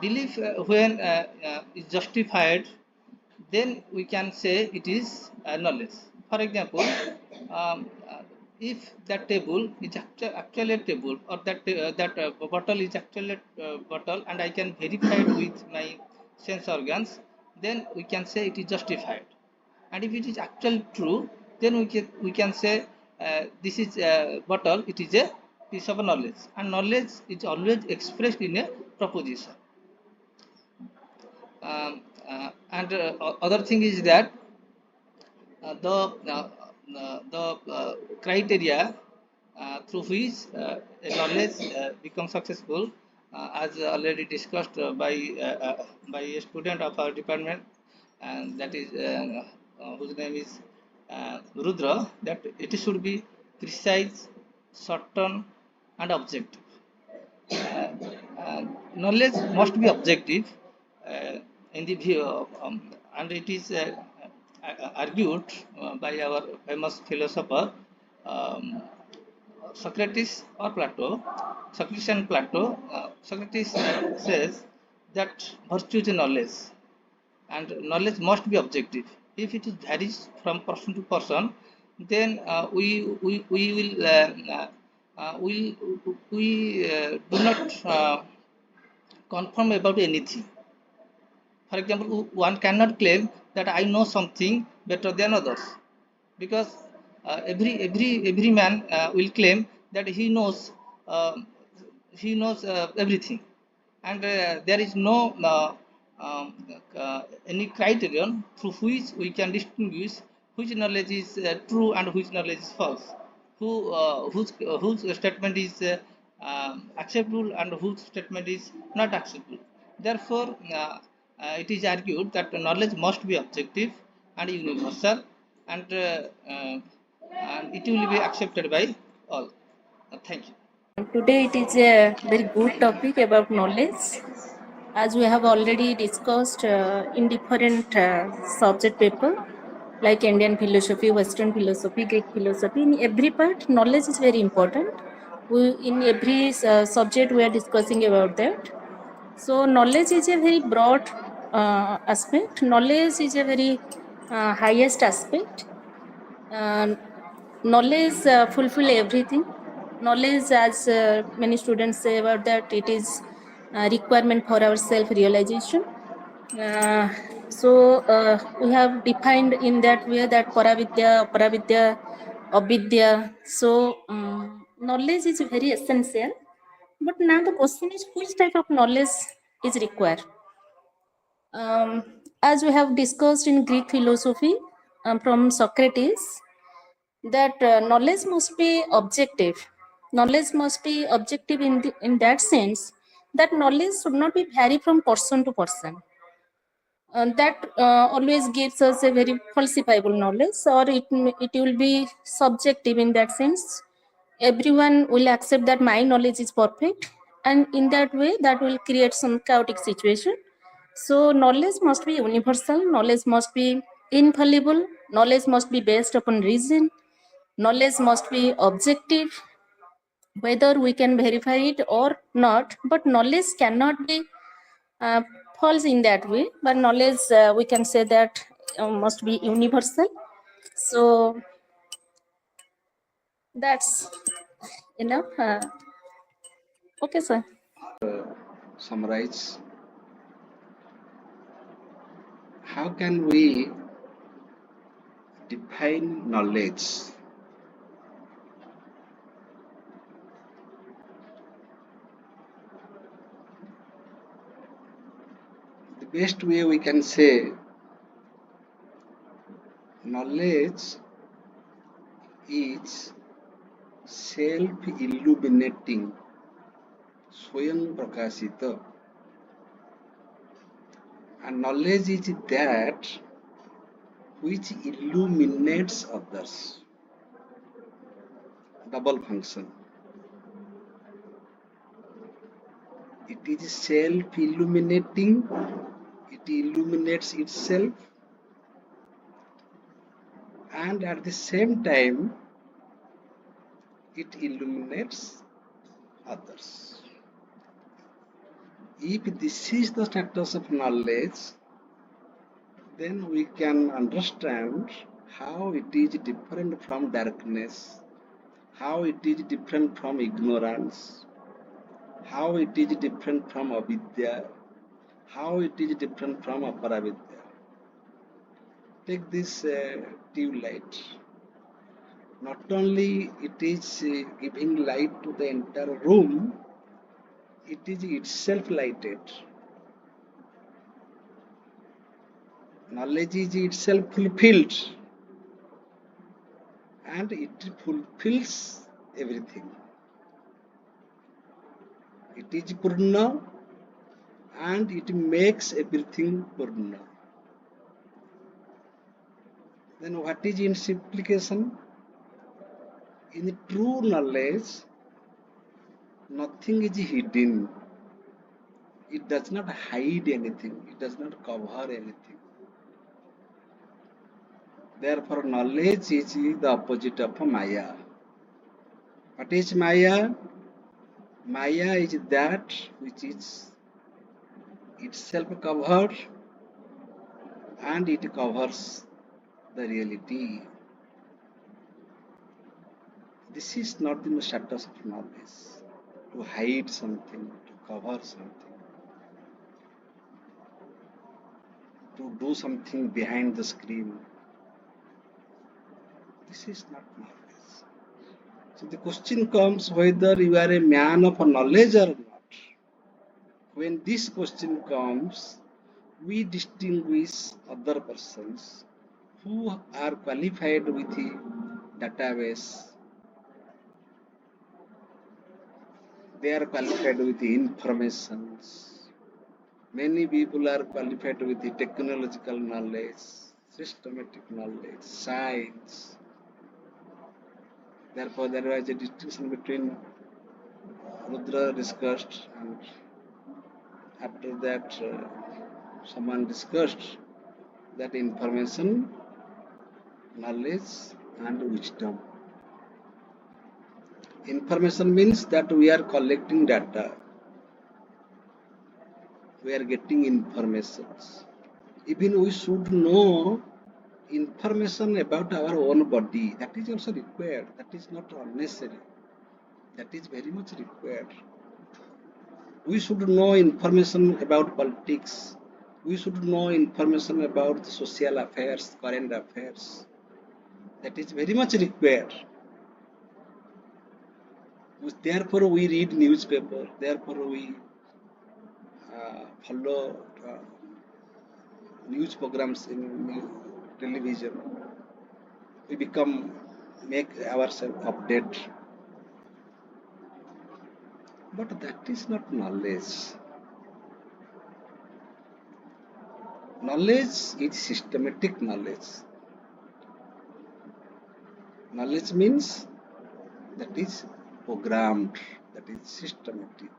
belief when is justified, then we can say it is knowledge. For example, if that table is actually a table, or that bottle is actually a bottle, and I can verify it with my sense organs, then we can say it is justified. And if it is actually true, then we can say this is a bottle. It is a piece of knowledge, and knowledge is always expressed in a proposition. And other thing is that the criteria through which a knowledge becomes successful, as already discussed by a student of our department, and that is whose name is Rudra, that it should be precise, certain, and objective. Knowledge must be objective in the view of, and it is argued by our famous philosopher um, Socrates or Plato. Socrates and Plato. Socrates says that virtue is knowledge, and knowledge must be objective. If it varies from person to person, then we will we do not confirm about anything. For example, one cannot claim that I know something better than others, because every man will claim that uh, he knows everything, and there is no um, any criterion through which we can distinguish which knowledge is true and which knowledge is false, whose statement is acceptable and whose statement is not acceptable. Therefore, it is argued that knowledge must be objective and universal, and it will be accepted by all. Thank you. Today it is a very good topic about knowledge, as we have already discussed in different subject paper like Indian philosophy, Western philosophy, Greek philosophy. In every part, knowledge is very important. In every subject we are discussing about that. So knowledge is a very broad aspect. Knowledge is a very highest aspect. uh, Knowledge fulfill everything. Knowledge, as many students say about that, it is requirement for our self realization. So we have defined in that way that paravidya, paravidya, avidya. So knowledge is very essential. But now the question is, which type of knowledge is required? As we have discussed in Greek philosophy from Socrates, that knowledge must be objective. Knowledge must be objective in that sense that knowledge should not be vary from person to person. That always gives us a very falsifiable knowledge, or it will be subjective in that sense. Everyone will accept that my knowledge is perfect, and in that way that will create some chaotic situation. So knowledge must be universal, knowledge must be infallible, knowledge must be based upon reason, knowledge must be objective, whether we can verify it or not, but knowledge cannot be uh, false in that way. But knowledge, we can say that must be universal. So that's enough. Okay, sir. Summarize, how can we define knowledge? The best way we can say knowledge is self-illuminating, स्वयं प्रकाशित, and knowledge is that which illuminates others. Double function. It is self-illuminating, it illuminates itself, and at the same time it illuminates others. If this is the status of knowledge, then we can understand how it is different from darkness, how it is different from ignorance, how it is different from avidya, how it is different from aparavidya. Take this tube light. Not only it is giving light to the entire room, it is itself lighted. Knowledge is itself fulfilled, and it fulfills everything. It is Purna, and it makes everything Purna. Then what is its implication? In true knowledge, nothing is hidden. It does not hide anything. It does not cover anything. Therefore, knowledge is the opposite of Maya. What is Maya? Maya is that which is itself covered, and it covers the reality. This is not in the status of knowledge, to hide something, to cover something, to do something behind the screen. This is not knowledge. So the question comes whether you are a man of knowledge or not. When this question comes, we distinguish other persons who are qualified with the database. They are qualified with the informations. Many people are qualified with the technological knowledge, systematic knowledge, science. Therefore, there was a distinction between Rudra discussed, and after that, someone discussed that information, knowledge, and wisdom. Information means that we are collecting data, we are getting informations. Even we should know information about our own body. That is also required. That is not unnecessary. That is very much required. We should know information about politics. We should know information about social affairs, current affairs. That is very much required. Therefore, we read newspaper. Therefore, we follow news programs in television. We make ourselves update. But that is not knowledge. Knowledge is systematic knowledge. Knowledge means that is programmed, that is systematic.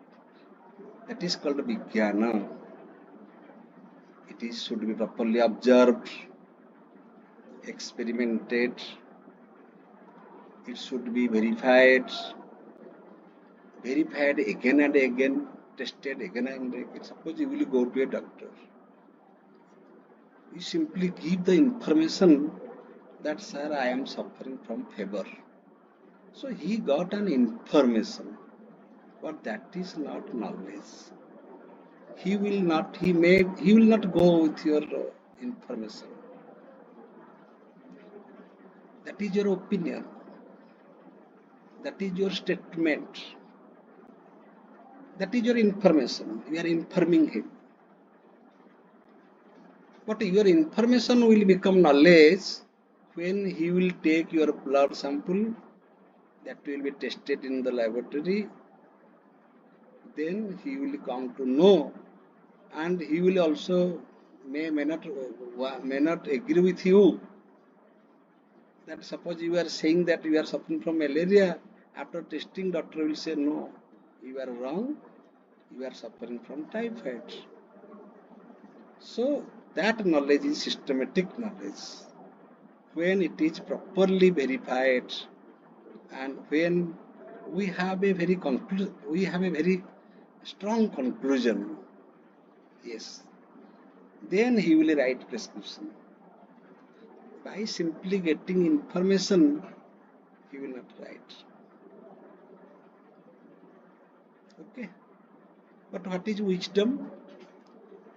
That is called Jnana. It should be properly observed, experimented. It should be verified again and again, tested again and again. Suppose you will go to a doctor. You simply give the information that, sir, I am suffering from fever. So he got an information, but that is not knowledge. He will not go with your information. That is your opinion. That is your statement. That is your information. You are informing him. But your information will become knowledge when he will take your blood sample, that will be tested in the laboratory. Then he will come to know, and he will also may not agree with you. That suppose you are saying that you are suffering from malaria, after testing, doctor will say, no, you are wrong, you are suffering from typhoid. So that knowledge is systematic knowledge. When it is properly verified, and when we have a very strong conclusion Yes. Then he will write prescription. By simply getting information, he will not write. Okay. But what is wisdom?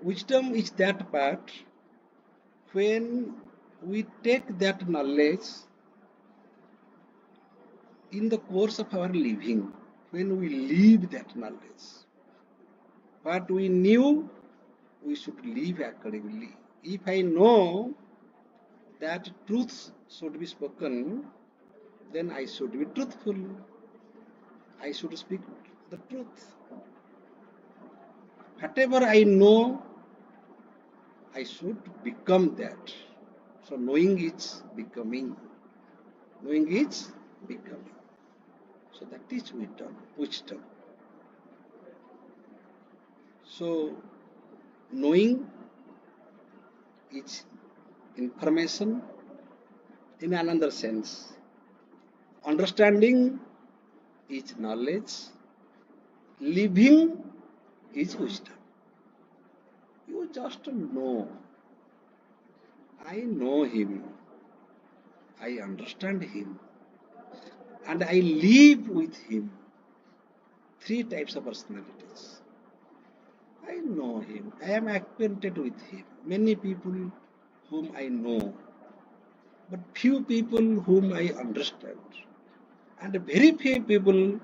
Wisdom is that part when we take that knowledge in the course of our living, when we live that knowledge. What we knew, we should live accordingly. If I know that truths should be spoken, then I should be truthful. I should speak the truth. Whatever I know, I should become that. So knowing is becoming. Knowing is becoming. So that is wisdom. So knowing is information in another sense. Understanding is knowledge. Living is wisdom. You just know. I know him. I understand him. And I live with him. 3 types of personalities. I know him. I am acquainted with him. Many people whom I know, but few people whom I understand, and very few people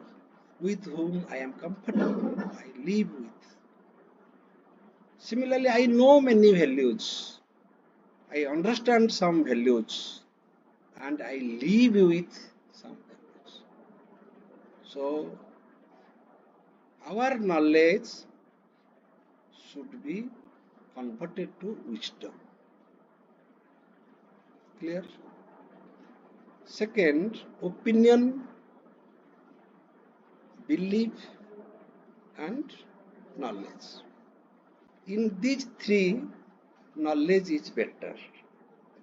with whom I am comfortable, I live with. Similarly, I know many values. I understand some values, and I live with some values. So, our knowledge should be converted to wisdom. Clear? Second, opinion, belief, and knowledge. In these 3, knowledge is better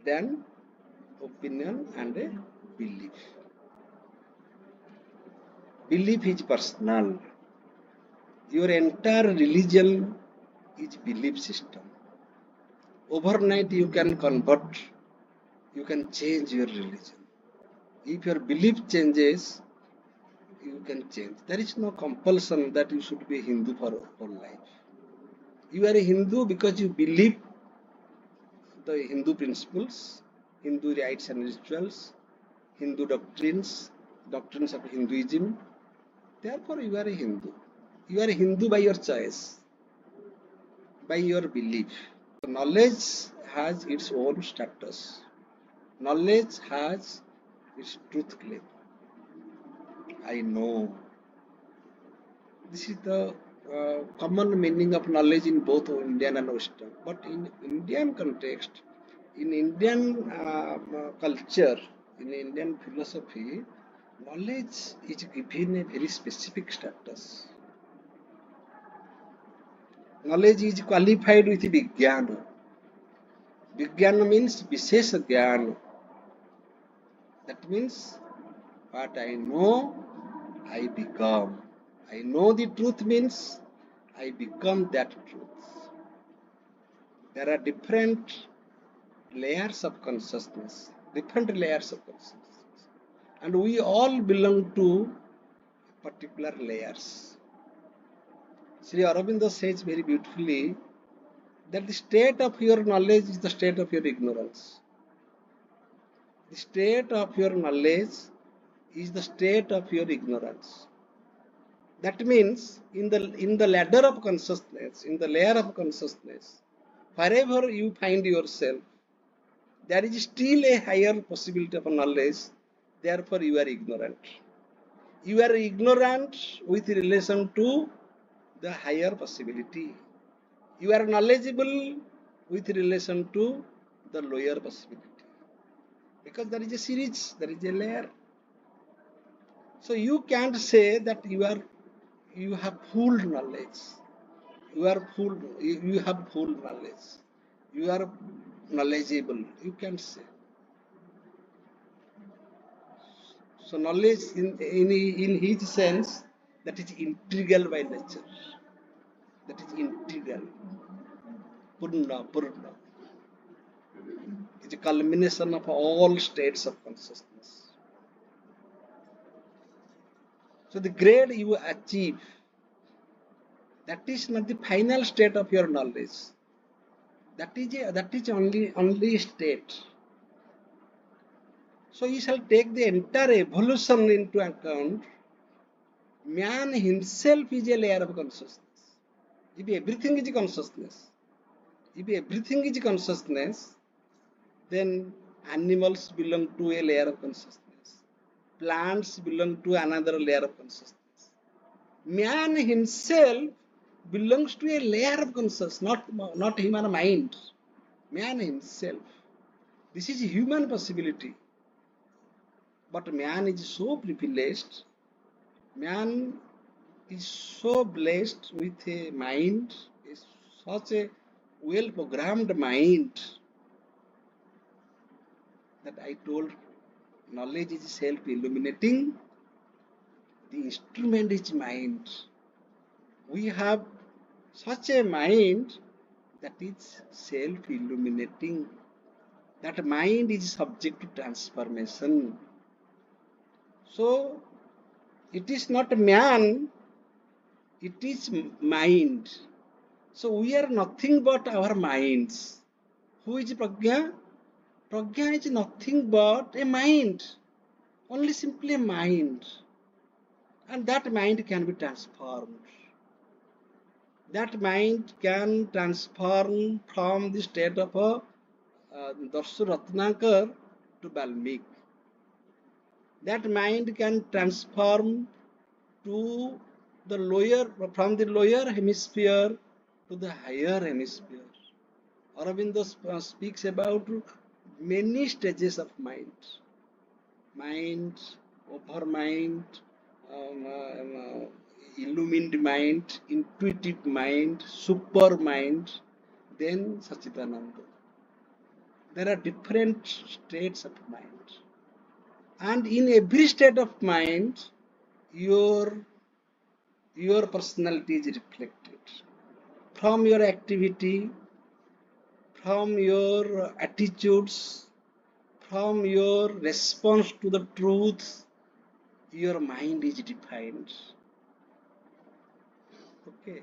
than opinion and a belief. Belief is personal. Your entire religion is belief system. Overnight you can convert, you can change your religion. If your belief changes, you can change. There is no compulsion that you should be Hindu for whole life. You are a Hindu because you believe the Hindu principles, Hindu rites and rituals, Hindu doctrines of Hinduism. Therefore, you are a Hindu. You are a Hindu by your choice, by your belief. Knowledge has its own status. Knowledge has its truth claim. I know. This is the common meaning of knowledge in both Indian and Western. But in Indian context, in Indian culture, in Indian philosophy, knowledge is given a very specific status. Knowledge is qualified with Vijnana. Vijnana means Vishesha Jnana. That means what I know, I become. I know the truth means I become that truth. There are different layers of consciousness, and we all belong to particular layers. Sri Aurobindo says very beautifully that the state of your knowledge is the state of your ignorance. The state of your knowledge is the state of your ignorance. That means in the ladder of consciousness, in the layer of consciousness, wherever you find yourself, there is still a higher possibility of knowledge. Therefore, you are ignorant. You are ignorant with relation to the higher possibility. You are knowledgeable with relation to the lower possibility. Because there is a series, there is a layer. So you can't say that you have full knowledge. You have full knowledge. You are knowledgeable. You can't say. So knowledge in his sense, that is integral by nature. That is integral. Purna. It's a culmination of all states of consciousness. So the grade you achieve, that is not the final state of your knowledge. That is only state. So you shall take the entire evolution into account. Man himself is a layer of consciousness. If everything is consciousness, then animals belong to a layer of consciousness. Plants belong to another layer of consciousness. Man himself belongs to a layer of consciousness, not human mind. Man himself. This is a human possibility. But man is so privileged. Man is so blessed with a mind, such a well-programmed mind, that I told knowledge is self-illuminating. The instrument is mind. We have such a mind that is self-illuminating. That mind is subject to transformation. So, it is not man, it is mind. So, we are nothing but our minds. Who is Prajna? Prajna is nothing but a mind. Only simply a mind. And that mind can be transformed. That mind can transform from the state of a Darshu Ratnakar to Valmiki. That mind can transform to from the lower hemisphere to the higher hemisphere. Aurobindo speaks about many stages of mind. Mind, over mind, illumined mind, intuitive mind, super mind, then Sachidananda. There are different states of mind. And in every state of mind, your personality is reflected. From your activity, from your attitudes, from your response to the truth, your mind is defined. Okay.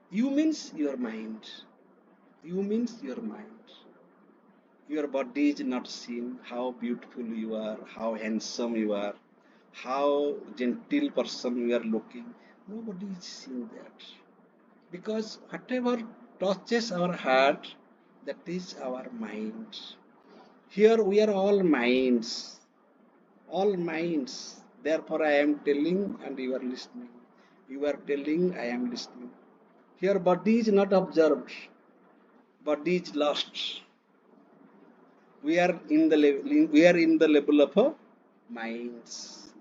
You means your mind. You means your mind. Your body is not seen, how beautiful you are, how handsome you are, how gentle person you are looking. Nobody is seeing that. Because whatever touches our heart, that is our mind. Here we are all minds. All minds. Therefore I am telling and you are listening. You are telling, I am listening. Here body is not observed. Body is lost. We are in the level of minds.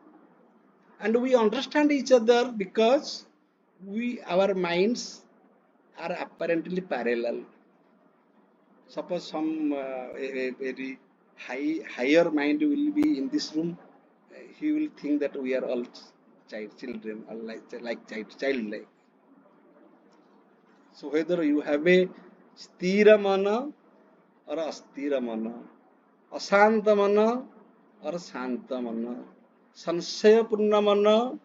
And we understand each other because our minds are apparently parallel. Suppose some a very higher mind will be in this room, he will think that we are all children, or childlike. So whether you have a sthira mana or asthira mana, asanta mana or santa mana, sansaya purna mana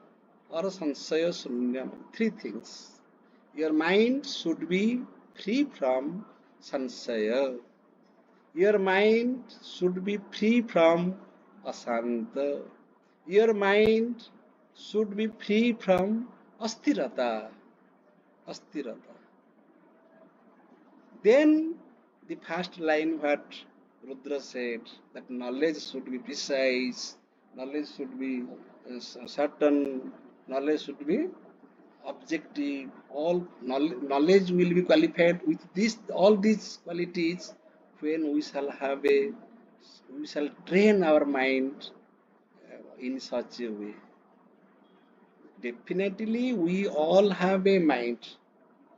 or sansaya sunya mana. Three things. Your mind should be free from sansaya. Your mind should be free from asanta. Your mind should be free from asthirata. Then the first line what Rudra said, that knowledge should be precise, knowledge should be certain, knowledge should be objective. All knowledge will be qualified with all these qualities when we shall train our mind in such a way. Definitely we all have a mind,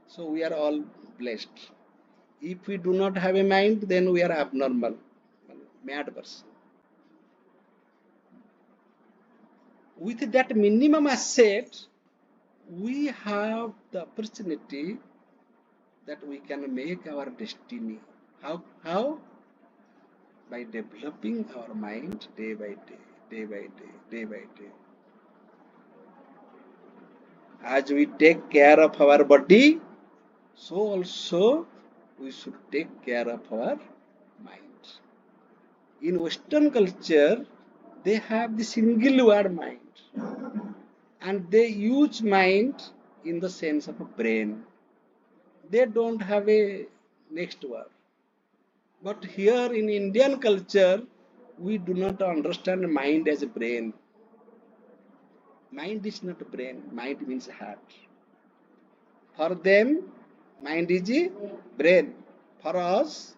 so we are all blessed. If we do not have a mind, then we are abnormal, mad person. With that minimum asset, we have the opportunity that we can make our destiny. How? By developing our mind day by day, day by day, day by day. As we take care of our body, so also we should take care of our mind. In Western culture, they have the single word mind, and they use mind in the sense of a brain. They don't have a next word. But here in Indian culture, we do not understand mind as a brain. Mind is not a brain, mind means heart. For them, mind is a brain. For us,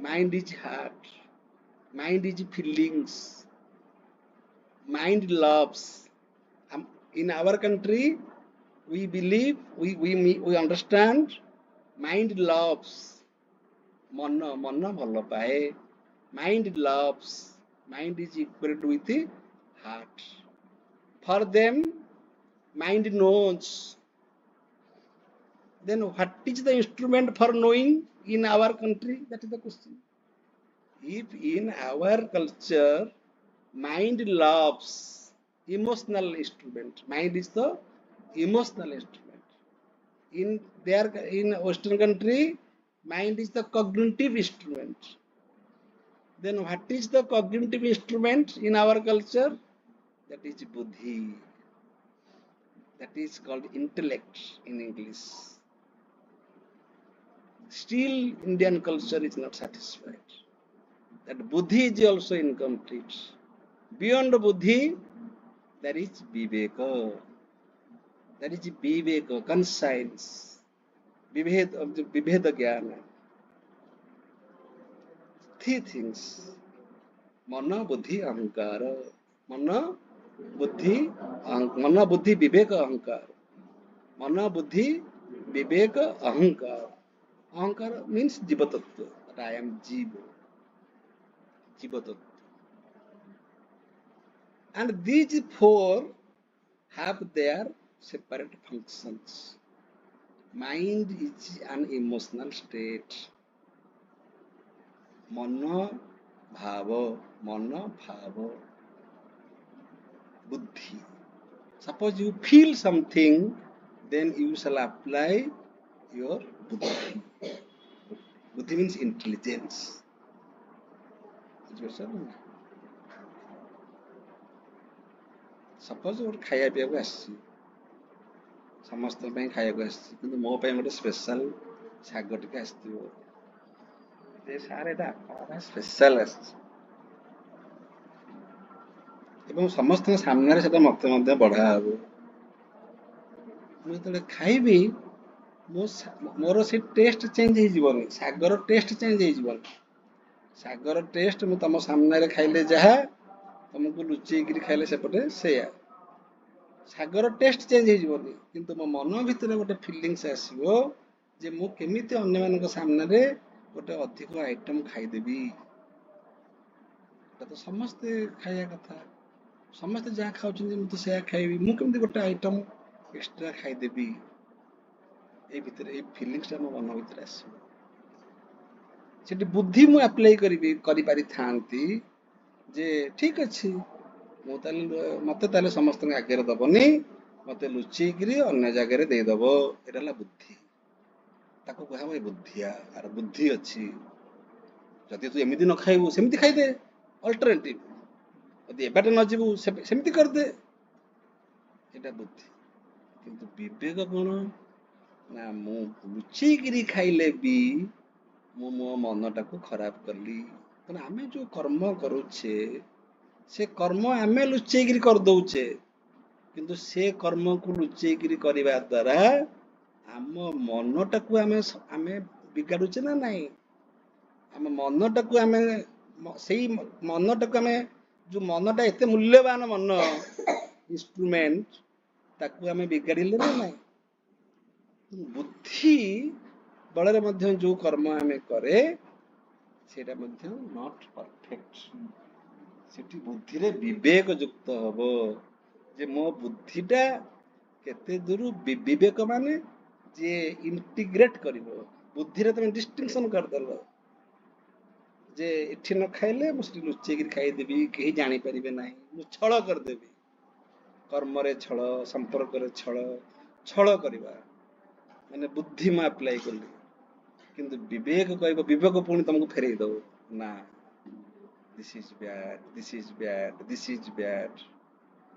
mind is heart. Mind is feelings. Mind loves. In our country, we believe, we understand, mind loves. Mana bhalla pae. Mind loves. Mind is equal with the heart. For them, mind knows. Then what is the instrument for knowing in our country? That is the question. If in our culture, mind loves, emotional instrument. Mind is the emotional instrument. In Western country, mind is the cognitive instrument. Then what is the cognitive instrument in our culture? That is buddhi. That is called intellect in English. Still, Indian culture is not satisfied. That buddhi is also incomplete. Beyond buddhi, there is viveka. That is viveka, conscience. Viveda jnana. Three things. Mana, buddhi, ahankara. Mana, buddhi, viveka, ahankara. Mana, buddhi, viveka, ahankara. Ahankara means jiva tattva. That I am jiva. Jiva tattva. And these four have their separate functions. Mind is an emotional state. Mana, bhava, buddhi. Suppose you feel something, then you shall apply your buddhi. Buddhi means intelligence. Suppose you ଖାଇବା ପିଇବାକୁ ଆସିଛି ସମସ୍ତଙ୍କ ପାଇଁ ଖାଇବାକୁ ଆସିଛି କିନ୍ତୁ ମୋ ପାଇଁ ଗୋଟେ ସ୍ପେଶାଲ ଶାଗ ଟିକେ ଆସିଥିବ ସାର୍ ଏଇଟା ଆପଣଙ୍କ ପାଇଁ ସ୍ପେଶାଲ ଆସିଛି ଏବଂ ସମସ୍ତଙ୍କ ସାମ୍ନାରେ ସେଟା ମତେ ମଧ୍ୟ ବଢା ହବ ମୁଁ ଯେତେବେଳେ ଖାଇବି ମୋର ସେ ଟେଷ୍ଟ ଚେଞ୍ଜ ହେଇଯିବନି ଶାଗର ଟେଷ୍ଟ ଚେଞ୍ଜ ହେଇଯିବନି ଶାଗର ଟେଷ୍ଟ ମୁଁ ତମ ସାମ୍ନାରେ ଖାଇଲେ ଯାହା ତମକୁ ଲୁଚେଇକିରି ଖାଇଲେ ସେପଟେ ସେଇଆ ଶାଗର ଟେଷ୍ଟ ଚେଞ୍ଜ ହେଇଯିବନି କିନ୍ତୁ ମୋ ମନ ଭିତରେ ଗୋଟେ ଫିଲିଙ୍ଗସ୍ ଆସିବ ଯେ ମୁଁ କେମିତି ଅନ୍ୟମାନଙ୍କ ସାମ୍ନାରେ ଗୋଟେ ଅଧିକ ଆଇଟମ ଖାଇଦେବି ଏଟା ତ ସମସ୍ତେ ଖାଇବା କଥା ସମସ୍ତେ ଯାହା ଖାଉଛନ୍ତି ମୁଁ ତ ସେଇଆ ଖାଇବି ମୁଁ କେମିତି ଗୋଟେ ଆଇଟମ ଏକ୍ସଟ୍ରା ଖାଇଦେବି ଏଇ ଭିତରେ ଏଇ ଫିଲିଙ୍ଗସଟା ମୋ ମନ ଭିତରେ ଆସିବ ସେଠି ବୁଦ୍ଧି ମୁଁ ଆପ୍ଲାଏ କରିପାରିଥାନ୍ତି ଯେ ଠିକ ଅଛି ମୁଁ ତାହେଲେ ମତେ ତାହେଲେ ସମସ୍ତଙ୍କ ଆଗରେ ଦବନି ମତେ ଲୁଚେଇକିରି ଅନ୍ୟ ଜାଗାରେ ଦେଇଦବ ଏଟା ହେଲା ବୁଦ୍ଧି ତାକୁ କୁହାହବ ଏ ବୁଦ୍ଧିଆ ଆର ବୁଦ୍ଧି ଅଛି ଯଦି ତୁ ଏମିତି ନ ଖାଇବୁ ସେମିତି ଖାଇଦେ ଅଲ୍ଟରନେଟିଭ ଯଦି ଏବାଟେ ନ ଯିବୁ ସେମିତି କରିଦେ ଏଟା ବୁଦ୍ଧି କିନ୍ତୁ ବିବେକ କଣ ନା ମୁଁ ଲୁଚେଇକିରି ଖାଇଲେ ବି ମୁଁ ମୋ ମନଟାକୁ ଖରାପ କଲି କାରଣ ଆମେ ଯୋଉ କର୍ମ କରୁଛେ ସେ କର୍ମ ଆମେ ଲୁଚେଇକିରି କରିଦଉଛେ କିନ୍ତୁ ସେ କର୍ମକୁ ଲୁଚେଇକିରି କରିବା ଦ୍ୱାରା ଆମ ମନଟାକୁ ଆମେ ବିଗାଡୁଛେ ନା ନାହିଁ ଆମ ମନଟାକୁ ଆମେ ସେଇ ମନଟାକୁ ଆମେ ଯୋଉ ମନଟା ଏତେ ମୂଲ୍ୟବାନ ମନ ଇନଷ୍ଟ୍ରୁମେଣ୍ଟ ତାକୁ ଆମେ ବିଗାଡ଼ିଲେ ନା ନାହିଁ ବୁଦ୍ଧି ବଳରେ ମଧ୍ୟ ଯୋଉ କର୍ମ ଆମେ କରେ ସେଇଟା ମଧ୍ୟ ନଟ୍ ପରଫେକ୍ଟ ସେଠି ବୁଦ୍ଧିରେ ବିବେକ ଯୁକ୍ତ ହବ ଯେ ମୋ ବୁଦ୍ଧିଟା କେତେ ଦୂର ବିବେକ ମାନେ जे इंटीग्रेट करिवो बुद्धि रे तुम डिस्टिंक्शन कर देलो जे एठी न खाइले मु सेठी लुचै कि खाइ देबी केही जानि परिबे नाही मु छळ कर देबी कर्म रे छळ संपर्क रे छळ करिवा माने बुद्धि में अप्लाई कली किंतु विवेक कहब विवेक पुणी तुमको फेरई दो ना this is bad this is bad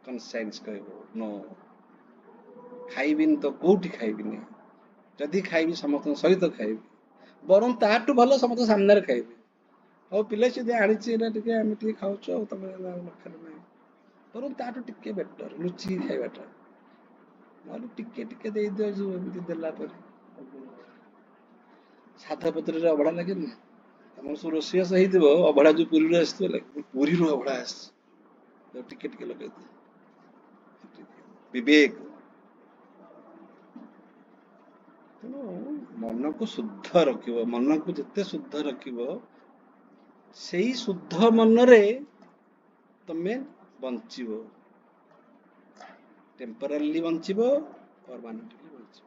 conscience कहब नो खाइबिन तो कोठी खाइबिनी जदि खाइबी समस्त सहित खाइबी बरं ताटू भल समस्त सामने खाइबी ଆଉ ପିଲା ସେ ଆଣିଛି ଏଇଟା ଟିକେ ଆମେ ଟିକେ ଖାଉଛୁ ଆଉ ତମେ ପାଖରେ ନାହିଁ ବରଂ ତାଠୁ ଟିକେ ବେଟର ଲୁଚିକି ଖାଇବାଟା ନହେଲେ ଟିକେ ଟିକେ ଦେଇଦିଅ ଯୋଉ ଏମିତି ଦେଲା ପରେ ସାଧା ପତ୍ରରେ ଅବଢା ଲାଗେନି ତମର ସବୁ ରୋଷେଇବାସ ହେଇଥିବ ଅବଢା ଯୋଉ ପୁରୀରୁ ଆସିଥିବ ଲାଗେ ପୁରୀରୁ ଅବଢା ଆସିଛି ଟିକେ ଟିକେ ଲଗେଇଦିଅ ବିବେକ ତେଣୁ ମନକୁ ଶୁଦ୍ଧ ରଖିବ ମନକୁ ଯେତେ ଶୁଦ୍ଧ ରଖିବ ସେଇ ଶୁଦ୍ଧ ମନରେ ତମେ ବଞ୍ଚିବ टेम्परली बंचिब परमानेंटली बंचिब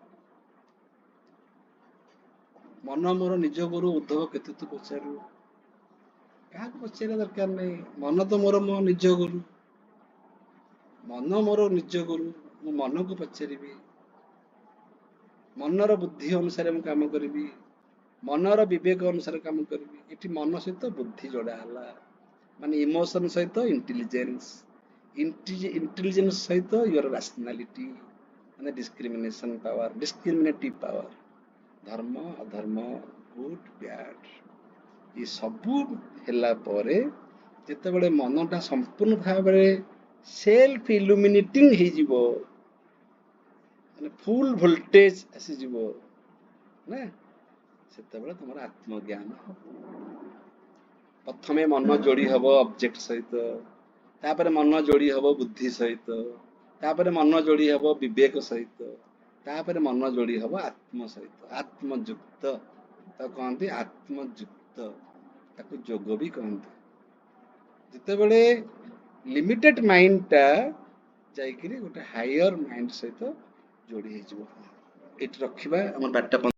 मन मोर निज गुरु उद्धव केते तू पचारू क्या पचार दरकार नहीं मन तो मोर मो निज गुरु मन मोर निज गुरु मु मन को पचारि मनर बुद्धि अनुसार मु काम करी मनर विवेक अनुसार काम करी एटी मन सहित बुद्धि जोड़ा हला माने इमोशन सहित इंटेलिजेंस इंटेलिजेंस सहित योर रैशनैलिटी माने डिस्क्रिमिनेशन पावर डिस्क्रिमिनेटिव पावर धर्म अधर्म गुड बैड ये सबू हैला परे जेते बड़े मनटा संपूर्ण भाव सेल्फ इल्यूमिनेटिंग हे जीवो माने फुल वोल्टेज आसी जीवो ना सेते बड़े तुमर आत्मज्ञान प्रथमे मन जोड़ी हबो ऑब्जेक्ट सहित तापर मन जोड़ी हबो बुद्धि सहित तापर मन जोड़ी हबो विवेक सहित तापर मन जोड़ी हबो आत्म सहित आत्मयुक्त ताको कहंती आत्मयुक्त ताको जोग भी कहंती जिते बड़े लिमिटेड माइंड टा जाइकरी गोटे हायर माइंड सहित जोड़ी हे जीवो एट रखिबा हमर 12